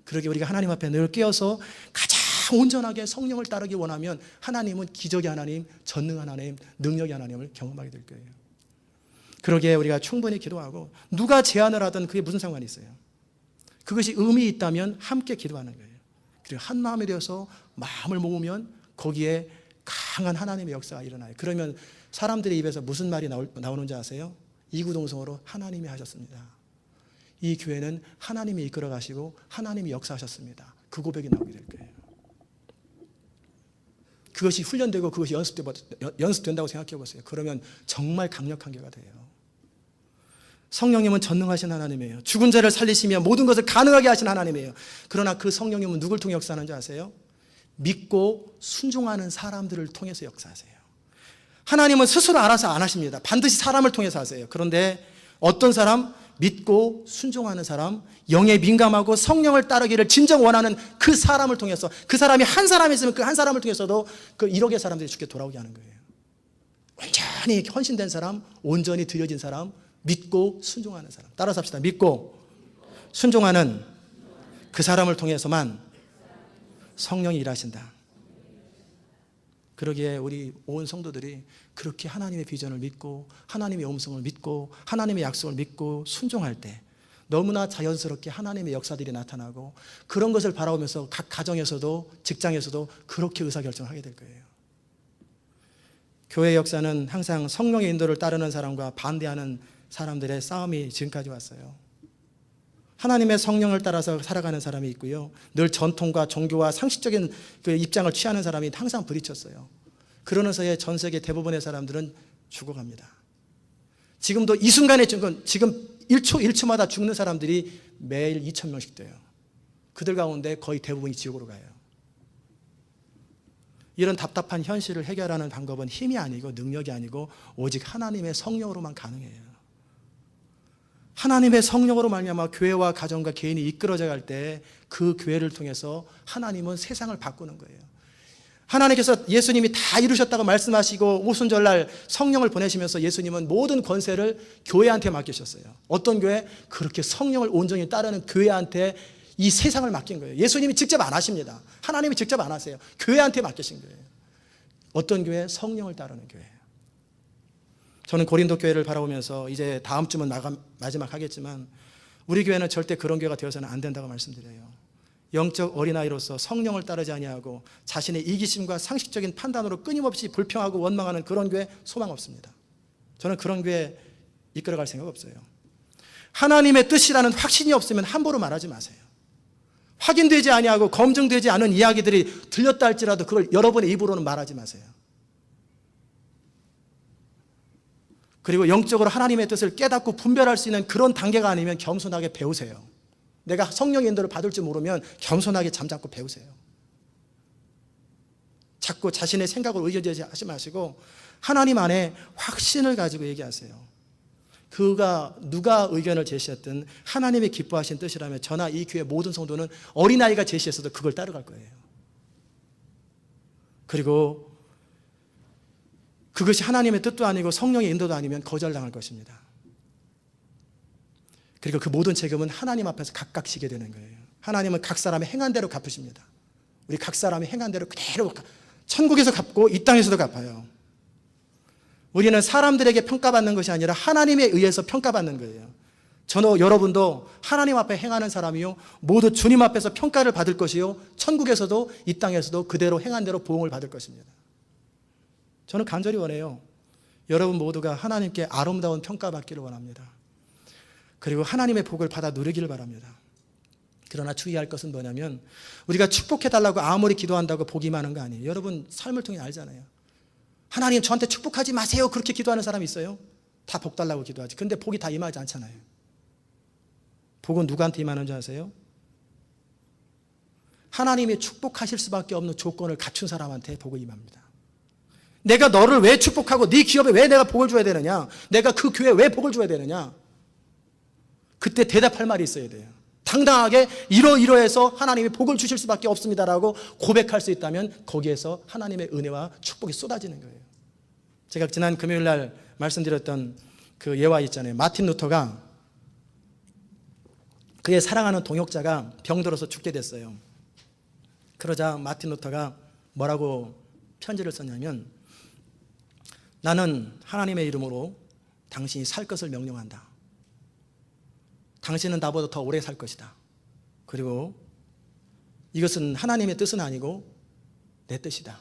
[SPEAKER 1] 그러게 우리가 하나님 앞에 늘 깨어서 가장 온전하게 성령을 따르기 원하면 하나님은 기적의 하나님, 전능한 하나님, 능력의 하나님을 경험하게 될 거예요. 그러기에 우리가 충분히 기도하고 누가 제안을 하든 그게 무슨 상관이 있어요. 그것이 의미 있다면 함께 기도하는 거예요. 그리고 한 마음이 되어서 마음을 모으면 거기에 강한 하나님의 역사가 일어나요. 그러면 사람들의 입에서 무슨 말이 나오는지 아세요? 이구동성으로 하나님이 하셨습니다. 이 교회는 하나님이 이끌어 가시고 하나님이 역사하셨습니다. 그 고백이 나오게 될 거예요. 그것이 훈련되고 그것이 연습된다고 생각해 보세요. 그러면 정말 강력한 교회가 돼요. 성령님은 전능하신 하나님이에요. 죽은 자를 살리시며 모든 것을 가능하게 하신 하나님이에요. 그러나 그 성령님은 누굴 통해 역사하는지 아세요? 믿고 순종하는 사람들을 통해서 역사하세요. 하나님은 스스로 알아서 안 하십니다. 반드시 사람을 통해서 하세요. 그런데 어떤 사람? 믿고 순종하는 사람, 영에 민감하고 성령을 따르기를 진정 원하는 그 사람을 통해서, 그 사람이 한 사람이 있으면 그 한 사람을 통해서도 그 1억의 사람들이 주께 돌아오게 하는 거예요. 온전히 헌신된 사람, 온전히 드려진 사람, 믿고 순종하는 사람. 따라서 합시다. 믿고 순종하는 그 사람을 통해서만 성령이 일하신다. 그러기에 우리 온 성도들이 그렇게 하나님의 비전을 믿고 하나님의 음성을 믿고 하나님의 약속을 믿고 순종할 때 너무나 자연스럽게 하나님의 역사들이 나타나고 그런 것을 바라보면서 각 가정에서도 직장에서도 그렇게 의사결정을 하게 될 거예요. 교회의 역사는 항상 성령의 인도를 따르는 사람과 반대하는 사람들의 싸움이 지금까지 왔어요. 하나님의 성령을 따라서 살아가는 사람이 있고요. 늘 전통과 종교와 상식적인 그 입장을 취하는 사람이 항상 부딪혔어요. 그러면서의 전 세계 대부분의 사람들은 죽어갑니다. 지금도 이 순간에 지금 1초마다 죽는 사람들이 매일 2,000명씩 돼요. 그들 가운데 거의 대부분이 지옥으로 가요. 이런 답답한 현실을 해결하는 방법은 힘이 아니고 능력이 아니고 오직 하나님의 성령으로만 가능해요. 하나님의 성령으로 말미암아 교회와 가정과 개인이 이끌어져 갈 때 그 교회를 통해서 하나님은 세상을 바꾸는 거예요. 하나님께서 예수님이 다 이루셨다고 말씀하시고 오순절날 성령을 보내시면서 예수님은 모든 권세를 교회한테 맡기셨어요. 어떤 교회? 그렇게 성령을 온전히 따르는 교회한테 이 세상을 맡긴 거예요. 예수님이 직접 안 하십니다. 하나님이 직접 안 하세요. 교회한테 맡기신 거예요. 어떤 교회? 성령을 따르는 교회. 저는 고린도 교회를 바라보면서 이제 다음 주면 마지막 하겠지만 우리 교회는 절대 그런 교회가 되어서는 안 된다고 말씀드려요. 영적 어린아이로서 성령을 따르지 아니하고 자신의 이기심과 상식적인 판단으로 끊임없이 불평하고 원망하는 그런 교회 소망 없습니다. 저는 그런 교회 이끌어갈 생각 없어요. 하나님의 뜻이라는 확신이 없으면 함부로 말하지 마세요. 확인되지 아니하고 검증되지 않은 이야기들이 들렸다 할지라도 그걸 여러분의 입으로는 말하지 마세요. 그리고 영적으로 하나님의 뜻을 깨닫고 분별할 수 있는 그런 단계가 아니면 겸손하게 배우세요. 내가 성령의 인도를 받을 줄 모르면 겸손하게 잠잠고 배우세요. 자꾸 자신의 생각을 의존하지 마시고 하나님 안에 확신을 가지고 얘기하세요. 그가 누가 의견을 제시했든 하나님이 기뻐하신 뜻이라면 저나 이 교회 모든 성도는 어린아이가 제시했어도 그걸 따라갈 거예요. 그리고 그것이 하나님의 뜻도 아니고 성령의 인도도 아니면 거절당할 것입니다. 그리고 그 모든 책임은 하나님 앞에서 각각 지게 되는 거예요. 하나님은 각 사람의 행한 대로 갚으십니다. 우리 각 사람이 행한 대로 그대로 천국에서 갚고 이 땅에서도 갚아요. 우리는 사람들에게 평가받는 것이 아니라 하나님에 의해서 평가받는 거예요. 저도 여러분도 하나님 앞에 행하는 사람이요 모두 주님 앞에서 평가를 받을 것이요 천국에서도 이 땅에서도 그대로 행한 대로 보응을 받을 것입니다. 저는 간절히 원해요. 여러분 모두가 하나님께 아름다운 평가받기를 원합니다. 그리고 하나님의 복을 받아 누리기를 바랍니다. 그러나 주의할 것은 뭐냐면 우리가 축복해달라고 아무리 기도한다고 복이 많은 거 아니에요. 여러분 삶을 통해 알잖아요. 하나님 저한테 축복하지 마세요 그렇게 기도하는 사람이 있어요? 다 복 달라고 기도하지. 근데 복이 다 임하지 않잖아요. 복은 누구한테 임하는 줄 아세요? 하나님이 축복하실 수밖에 없는 조건을 갖춘 사람한테 복을 임합니다. 내가 너를 왜 축복하고 네 기업에 왜 내가 복을 줘야 되느냐, 내가 그 교회에 왜 복을 줘야 되느냐, 그때 대답할 말이 있어야 돼요. 당당하게 이러이러해서 하나님이 복을 주실 수밖에 없습니다라고 고백할 수 있다면 거기에서 하나님의 은혜와 축복이 쏟아지는 거예요. 제가 지난 금요일 날 말씀드렸던 그 예화 있잖아요. 마틴 루터가 그의 사랑하는 동역자가 병들어서 죽게 됐어요. 그러자 마틴 루터가 뭐라고 편지를 썼냐면, 나는 하나님의 이름으로 당신이 살 것을 명령한다. 당신은 나보다 더 오래 살 것이다. 그리고 이것은 하나님의 뜻은 아니고 내 뜻이다.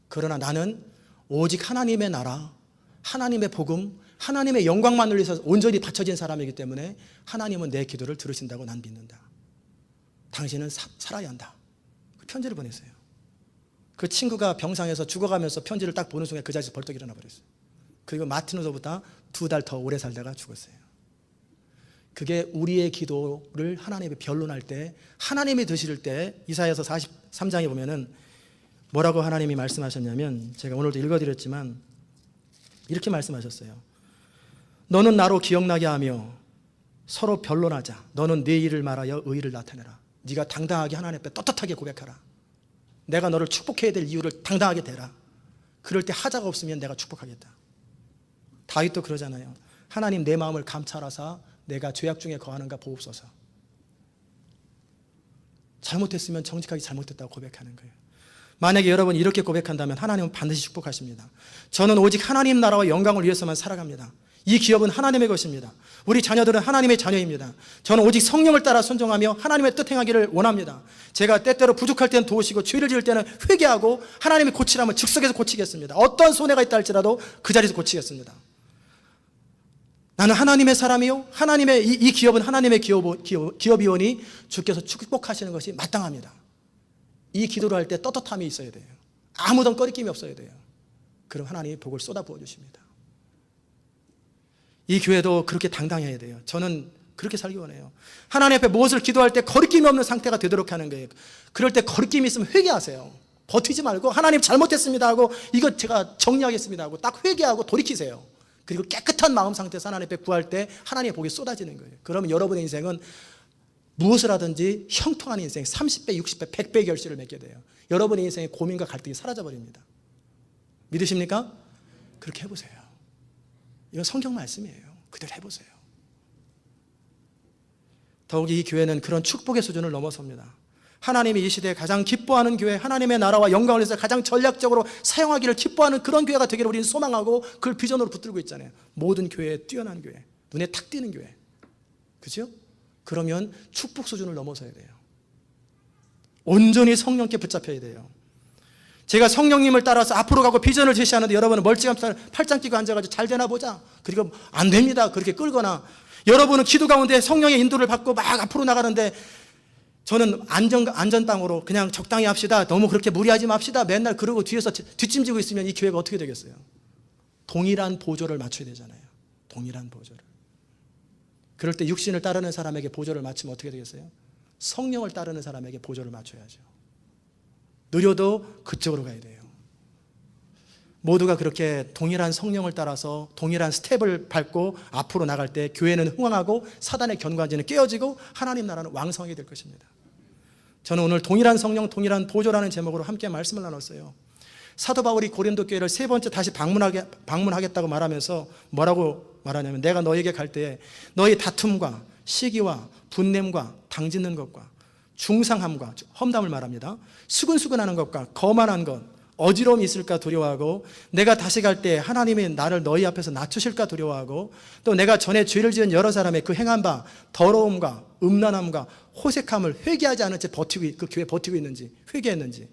[SPEAKER 1] 그러나 나는 오직 하나님의 나라, 하나님의 복음, 하나님의 영광만을 위해서 온전히 바쳐진 사람이기 때문에 하나님은 내 기도를 들으신다고 난 믿는다. 당신은 살아야 한다. 그 편지를 보냈어요. 그 친구가 병상에서 죽어가면서 편지를 딱 보는 순간 그 자리에서 벌떡 일어나 버렸어요. 그리고 마틴 루터보다 2달 더 오래 살다가 죽었어요. 그게 우리의 기도를 하나님이 변론할 때, 하나님이 드실 때, 이사야서 43장에 보면은 뭐라고 하나님이 말씀하셨냐면, 제가 오늘도 읽어드렸지만 이렇게 말씀하셨어요. 너는 나로 기억나게 하며 서로 변론하자. 너는 네 일을 말하여 의의를 나타내라. 네가 당당하게 하나님 앞에 떳떳하게 고백하라. 내가 너를 축복해야 될 이유를 당당하게 대라. 그럴 때 하자가 없으면 내가 축복하겠다. 다윗도 그러잖아요. 하나님 내 마음을 감찰하사 내가 죄악 중에 거하는가 보옵소서. 잘못했으면 정직하게 잘못했다고 고백하는 거예요. 만약에 여러분 이렇게 고백한다면 하나님은 반드시 축복하십니다. 저는 오직 하나님 나라와 영광을 위해서만 살아갑니다. 이 기업은 하나님의 것입니다. 우리 자녀들은 하나님의 자녀입니다. 저는 오직 성령을 따라 순종하며 하나님의 뜻 행하기를 원합니다. 제가 때때로 부족할 때는 도우시고 죄를 지을 때는 회개하고 하나님이 고치라면 즉석에서 고치겠습니다. 어떤 손해가 있다 할지라도 그 자리에서 고치겠습니다. 나는 하나님의 사람이요, 하나님의 이 기업은 하나님의 기업이오니 주께서 축복하시는 것이 마땅합니다. 이 기도를 할 때 떳떳함이 있어야 돼요. 아무런 꺼리낌이 없어야 돼요. 그럼 하나님이 복을 쏟아부어 주십니다. 이 교회도 그렇게 당당해야 돼요. 저는 그렇게 살기 원해요. 하나님 앞에 무엇을 기도할 때 거리낌이 없는 상태가 되도록 하는 거예요. 그럴 때 거리낌이 있으면 회개하세요. 버티지 말고 하나님 잘못했습니다 하고 이거 제가 정리하겠습니다 하고 딱 회개하고 돌이키세요. 그리고 깨끗한 마음 상태에서 하나님 앞에 구할 때 하나님의 복이 쏟아지는 거예요. 그러면 여러분의 인생은 무엇을 하든지 형통한 인생, 30배, 60배, 100배의 결실을 맺게 돼요. 여러분의 인생의 고민과 갈등이 사라져버립니다. 믿으십니까? 그렇게 해보세요. 이건 성경 말씀이에요. 그대로 해보세요. 더욱이 이 교회는 그런 축복의 수준을 넘어섭니다. 하나님이 이 시대에 가장 기뻐하는 교회, 하나님의 나라와 영광을 위해서 가장 전략적으로 사용하기를 기뻐하는 그런 교회가 되기를 우리는 소망하고 그걸 비전으로 붙들고 있잖아요. 모든 교회에 뛰어난 교회, 눈에 탁 띄는 교회. 그죠? 그러면 축복 수준을 넘어서야 돼요. 온전히 성령께 붙잡혀야 돼요. 제가 성령님을 따라서 앞으로 가고 비전을 제시하는데 여러분은 멀찌감치 팔짱 끼고 앉아가지고 잘 되나 보자. 그리고 안 됩니다. 그렇게 끌거나 여러분은 기도 가운데 성령의 인도를 받고 막 앞으로 나가는데 저는 안전빵으로 그냥 적당히 합시다. 너무 그렇게 무리하지 맙시다. 맨날 그러고 뒤에서 뒷짐지고 있으면 이 교회가 어떻게 되겠어요? 동일한 보조를 맞춰야 되잖아요. 동일한 보조를. 그럴 때 육신을 따르는 사람에게 보조를 맞추면 어떻게 되겠어요? 성령을 따르는 사람에게 보조를 맞춰야죠. 느려도 그쪽으로 가야 돼요. 모두가 그렇게 동일한 성령을 따라서 동일한 스텝을 밟고 앞으로 나갈 때 교회는 흥왕하고 사단의 견고한지는 깨어지고 하나님 나라는 왕성하게 될 것입니다. 저는 오늘 동일한 성령 동일한 보조라는 제목으로 함께 말씀을 나눴어요. 사도 바울이 고린도 교회를 세 번째 다시 방문하겠다고 말하면서 뭐라고 말하냐면, 내가 너에게 갈 때에 너희 다툼과 시기와 분냄과 당짓는 것과 중상함과 험담을 말합니다. 수근수근하는 것과 거만한 것, 어지러움이 있을까 두려워하고, 내가 다시 갈 때 하나님이 나를 너희 앞에서 낮추실까 두려워하고, 또 내가 전에 죄를 지은 여러 사람의 그 행한 바 더러움과 음란함과 호색함을 회개하지 않은 채 그 교회 버티고 있는지, 회개했는지,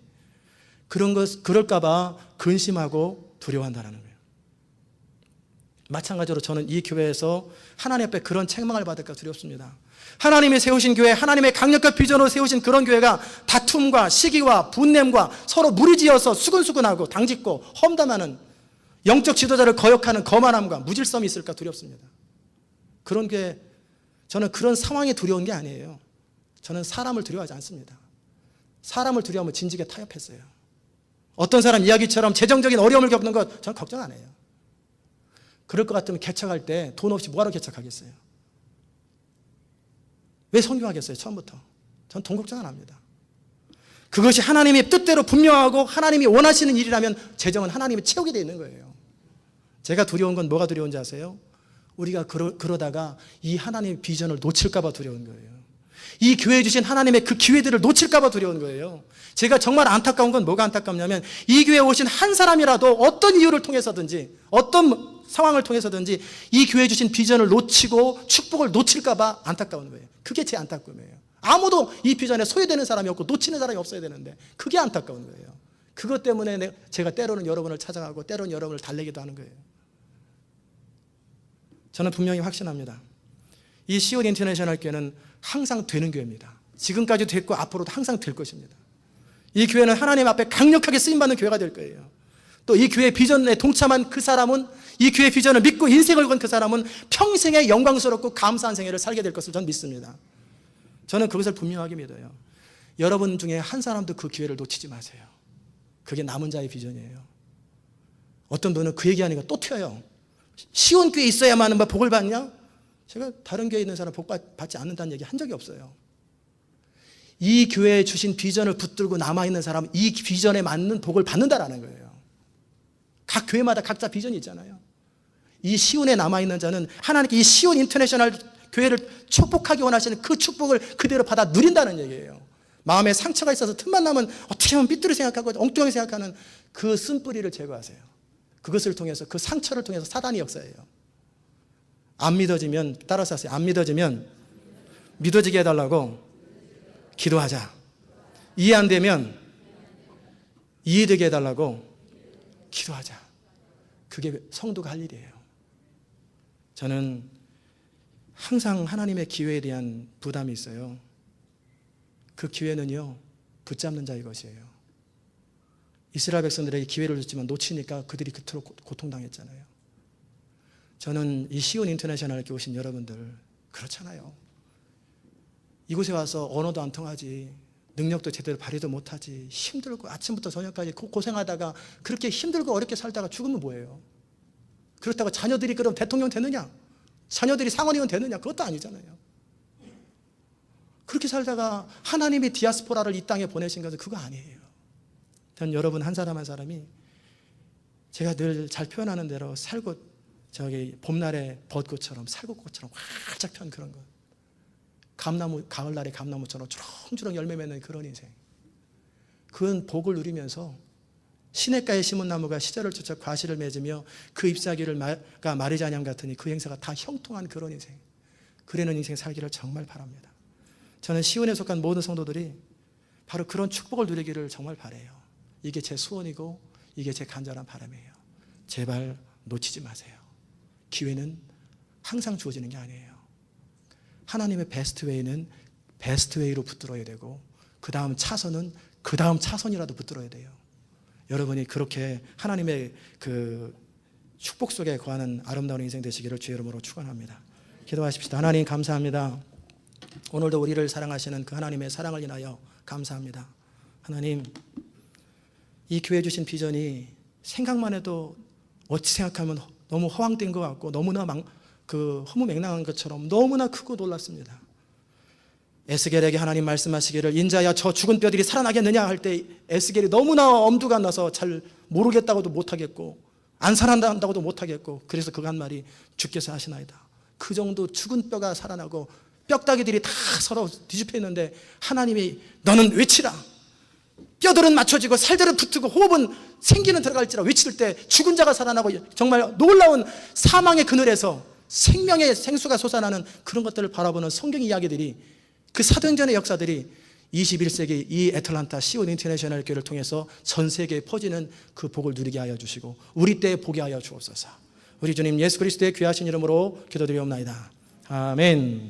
[SPEAKER 1] 그럴까 봐 근심하고 두려워한다는 거예요. 마찬가지로 저는 이 교회에서 하나님 앞에 그런 책망을 받을까 두렵습니다. 하나님이 세우신 교회, 하나님의 강력한 비전으로 세우신 그런 교회가 다툼과 시기와 분냄과 서로 무리지어서 수근수근하고 당짓고 험담하는, 영적 지도자를 거역하는 거만함과 무질서함이 있을까 두렵습니다. 그런 교회, 저는 그런 상황이 두려운 게 아니에요. 저는 사람을 두려워하지 않습니다. 사람을 두려워하면 진즉에 타협했어요. 어떤 사람 이야기처럼 재정적인 어려움을 겪는 것 저는 걱정 안 해요. 그럴 것 같으면 개척할 때 돈 없이 뭐하러 개척하겠어요? 왜 선교하겠어요? 처음부터. 전 돈 걱정 안 합니다. 그것이 하나님의 뜻대로 분명하고 하나님이 원하시는 일이라면 재정은 하나님이 채우게 되어 있는 거예요. 제가 두려운 건 뭐가 두려운지 아세요? 우리가 그러다가 이 하나님의 비전을 놓칠까 봐 두려운 거예요. 이 교회에 주신 하나님의 그 기회들을 놓칠까 봐 두려운 거예요. 제가 정말 안타까운 건 뭐가 안타깝냐면, 이 교회에 오신 한 사람이라도 어떤 이유를 통해서든지 어떤 상황을 통해서든지 이 교회에 주신 비전을 놓치고 축복을 놓칠까 봐 안타까운 거예요. 그게 제 안타까움이에요. 아무도 이 비전에 소외되는 사람이 없고 놓치는 사람이 없어야 되는데 그게 안타까운 거예요. 그것 때문에 제가 때로는 여러분을 찾아가고 때로는 여러분을 달래기도 하는 거예요. 저는 분명히 확신합니다. 이 시온 인터내셔널 교회는 항상 되는 교회입니다. 지금까지 됐고 앞으로도 항상 될 것입니다. 이 교회는 하나님 앞에 강력하게 쓰임받는 교회가 될 거예요. 또 이 교회의 비전에 동참한 그 사람은, 이 교회의 비전을 믿고 인생을 건 그 사람은 평생의 영광스럽고 감사한 생애를 살게 될 것을 저는 믿습니다. 저는 그것을 분명하게 믿어요. 여러분 중에 한 사람도 그 기회를 놓치지 마세요. 그게 남은 자의 비전이에요. 어떤 분은 그 얘기하니까 또 튀어요. 시온 교회에 있어야만 복을 받냐? 제가 다른 교회에 있는 사람 복 받지 않는다는 얘기 한 적이 없어요. 이 교회에 주신 비전을 붙들고 남아있는 사람은 이 비전에 맞는 복을 받는다라는 거예요. 각 교회마다 각자 비전이 있잖아요. 이 시온에 남아있는 자는 하나님께 이 시온 인터내셔널 교회를 축복하기 원하시는 그 축복을 그대로 받아 누린다는 얘기예요. 마음에 상처가 있어서 틈만 나면 어떻게 하면 삐뚤이 생각하고 엉뚱하게 생각하는 그 쓴뿌리를 제거하세요. 그것을 통해서, 그 상처를 통해서 사단이 역사해요. 안 믿어지면, 따라서 하세요. 안 믿어지면 믿어지게 해달라고 기도하자. 이해 안 되면 이해되게 해달라고 기도하자. 그게 성도가 할 일이에요. 저는 항상 하나님의 기회에 대한 부담이 있어요. 그 기회는요, 붙잡는 자의 것이에요. 이스라엘 백성들에게 기회를 줬지만 놓치니까 그들이 그토록 고통당했잖아요. 저는 이 시온 인터내셔널에 오신 여러분들 그렇잖아요. 이곳에 와서 언어도 안 통하지, 능력도 제대로 발휘도 못하지, 힘들고 아침부터 저녁까지 고생하다가 그렇게 힘들고 어렵게 살다가 죽으면 뭐예요? 그렇다고 자녀들이 그럼 대통령 되느냐? 자녀들이 상원의원 되느냐? 그것도 아니잖아요. 그렇게 살다가 하나님이 디아스포라를 이 땅에 보내신 것은 그거 아니에요. 전 여러분 한 사람 한 사람이 제가 늘 잘 표현하는 대로 살고 저기 봄날의 벚꽃처럼 살구꽃처럼 활짝 편 그런 것, 감나무 가을날의 감나무처럼 주렁주렁 열매 맺는 그런 인생, 그건 복을 누리면서 시냇가에 심은 나무가 시절을 쫓아 과실을 맺으며 그 잎사귀가 마르자냥 같으니 그 행사가 다 형통한 그런 인생, 그러는 인생 살기를 정말 바랍니다. 저는 시온에 속한 모든 성도들이 바로 그런 축복을 누리기를 정말 바라요. 이게 제 소원이고 이게 제 간절한 바람이에요. 제발 놓치지 마세요. 기회는 항상 주어지는 게 아니에요. 하나님의 베스트 웨이는 베스트 웨이로 붙들어야 되고 그 다음 차선은 그 다음 차선이라도 붙들어야 돼요. 여러분이 그렇게 하나님의 그 축복 속에 거하는 아름다운 인생 되시기를 주의 이름으로 축원합니다. 기도하십시다. 하나님 감사합니다. 오늘도 우리를 사랑하시는 그 하나님의 사랑을 인하여 감사합니다. 하나님, 이 교회 주신 비전이 생각만 해도 어찌 생각하면 너무 허황된 것 같고 너무나 허무맹랑한 것처럼 너무나 크고 놀랐습니다. 에스겔에게 하나님 말씀하시기를 인자야 저 죽은 뼈들이 살아나겠느냐 할 때 에스겔이 너무나 엄두가 나서 잘 모르겠다고도 못하겠고 안 살아난다고도 못하겠고 그래서 그가 한 말이 주께서 하시나이다. 그 정도 죽은 뼈가 살아나고 뼈다귀들이 다 서로 뒤집혀 있는데 하나님이 너는 외치라. 뼈들은 맞춰지고 살들은 붙고 호흡은 생기는 들어갈지라 외칠 때 죽은 자가 살아나고 정말 놀라운 사망의 그늘에서 생명의 생수가 솟아나는 그런 것들을 바라보는 성경 이야기들이 그 사도행전의 역사들이 21세기 이 애틀란타 시온 인터내셔널 교회를 통해서 전 세계에 퍼지는 그 복을 누리게 하여 주시고 우리 때에 보게 하여 주옵소서. 우리 주님 예수 그리스도의 귀하신 이름으로 기도드리옵나이다. 아멘.